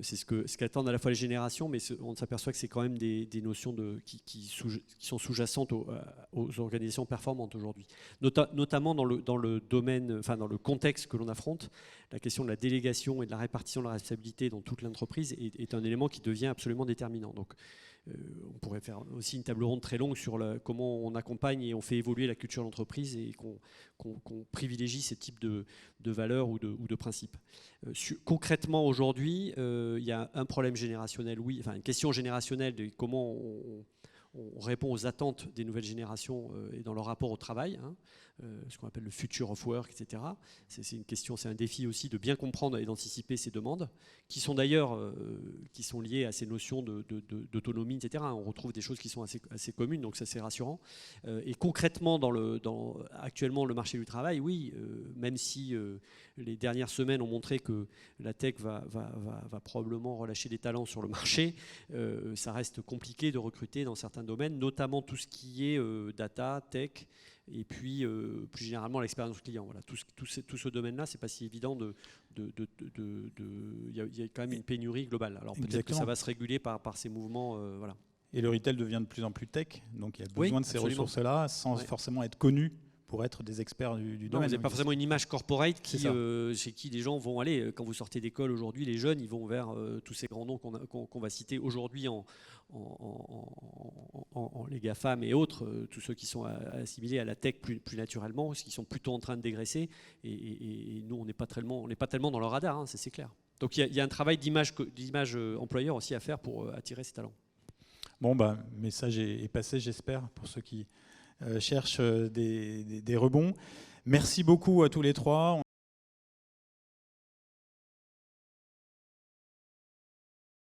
C'est ce qu'attendent à la fois les générations, mais on s'aperçoit que c'est quand même des notions qui sont sous-jacentes aux organisations performantes aujourd'hui. Notamment dans le domaine, enfin dans le contexte que l'on affronte, la question de la délégation et de la répartition de la responsabilité dans toute l'entreprise est un élément qui devient absolument déterminant. Donc, on pourrait faire aussi une table ronde très longue sur comment on accompagne et on fait évoluer la culture d'entreprise et qu'on privilégie ces types de valeurs ou de principes. Concrètement, aujourd'hui, il y a un problème générationnel, oui, enfin une question générationnelle de comment on répond aux attentes des nouvelles générations et dans leur rapport au travail, hein, ce qu'on appelle le future of work, etc. C'est une question, c'est un défi aussi de bien comprendre et d'anticiper ces demandes, qui sont d'ailleurs qui sont liées à ces notions d'autonomie, etc. On retrouve des choses qui sont assez communes, donc ça c'est rassurant. Et concrètement, actuellement le marché du travail, oui, même si les dernières semaines ont montré que la tech va probablement relâcher des talents sur le marché, ça reste compliqué de recruter dans certains domaines, notamment tout ce qui est data, tech, et puis plus généralement l'expérience client. Voilà, tout ce domaine-là, c'est pas si évident il y a quand même une pénurie globale. Alors peut-être que ça va se réguler par ces mouvements, voilà. Et le retail devient de plus en plus tech, donc il y a besoin de ces absolument. ressources-là sans forcément être connus pour être des experts du domaine. Non, vous n'avez pas forcément une image corporate chez qui les gens vont aller. Quand vous sortez d'école aujourd'hui, les jeunes, ils vont vers tous ces grands noms qu'on va citer aujourd'hui les GAFAM et autres, tous ceux qui sont assimilés à la tech plus naturellement, qui sont plutôt en train de dégraisser. Et nous, on n'est pas tellement dans leur radar, hein, c'est clair. Donc il y a un travail d'image employeur aussi à faire pour attirer ces talents. Bon, message est passé, j'espère, pour ceux qui cherchent des rebonds. Merci beaucoup à tous les trois.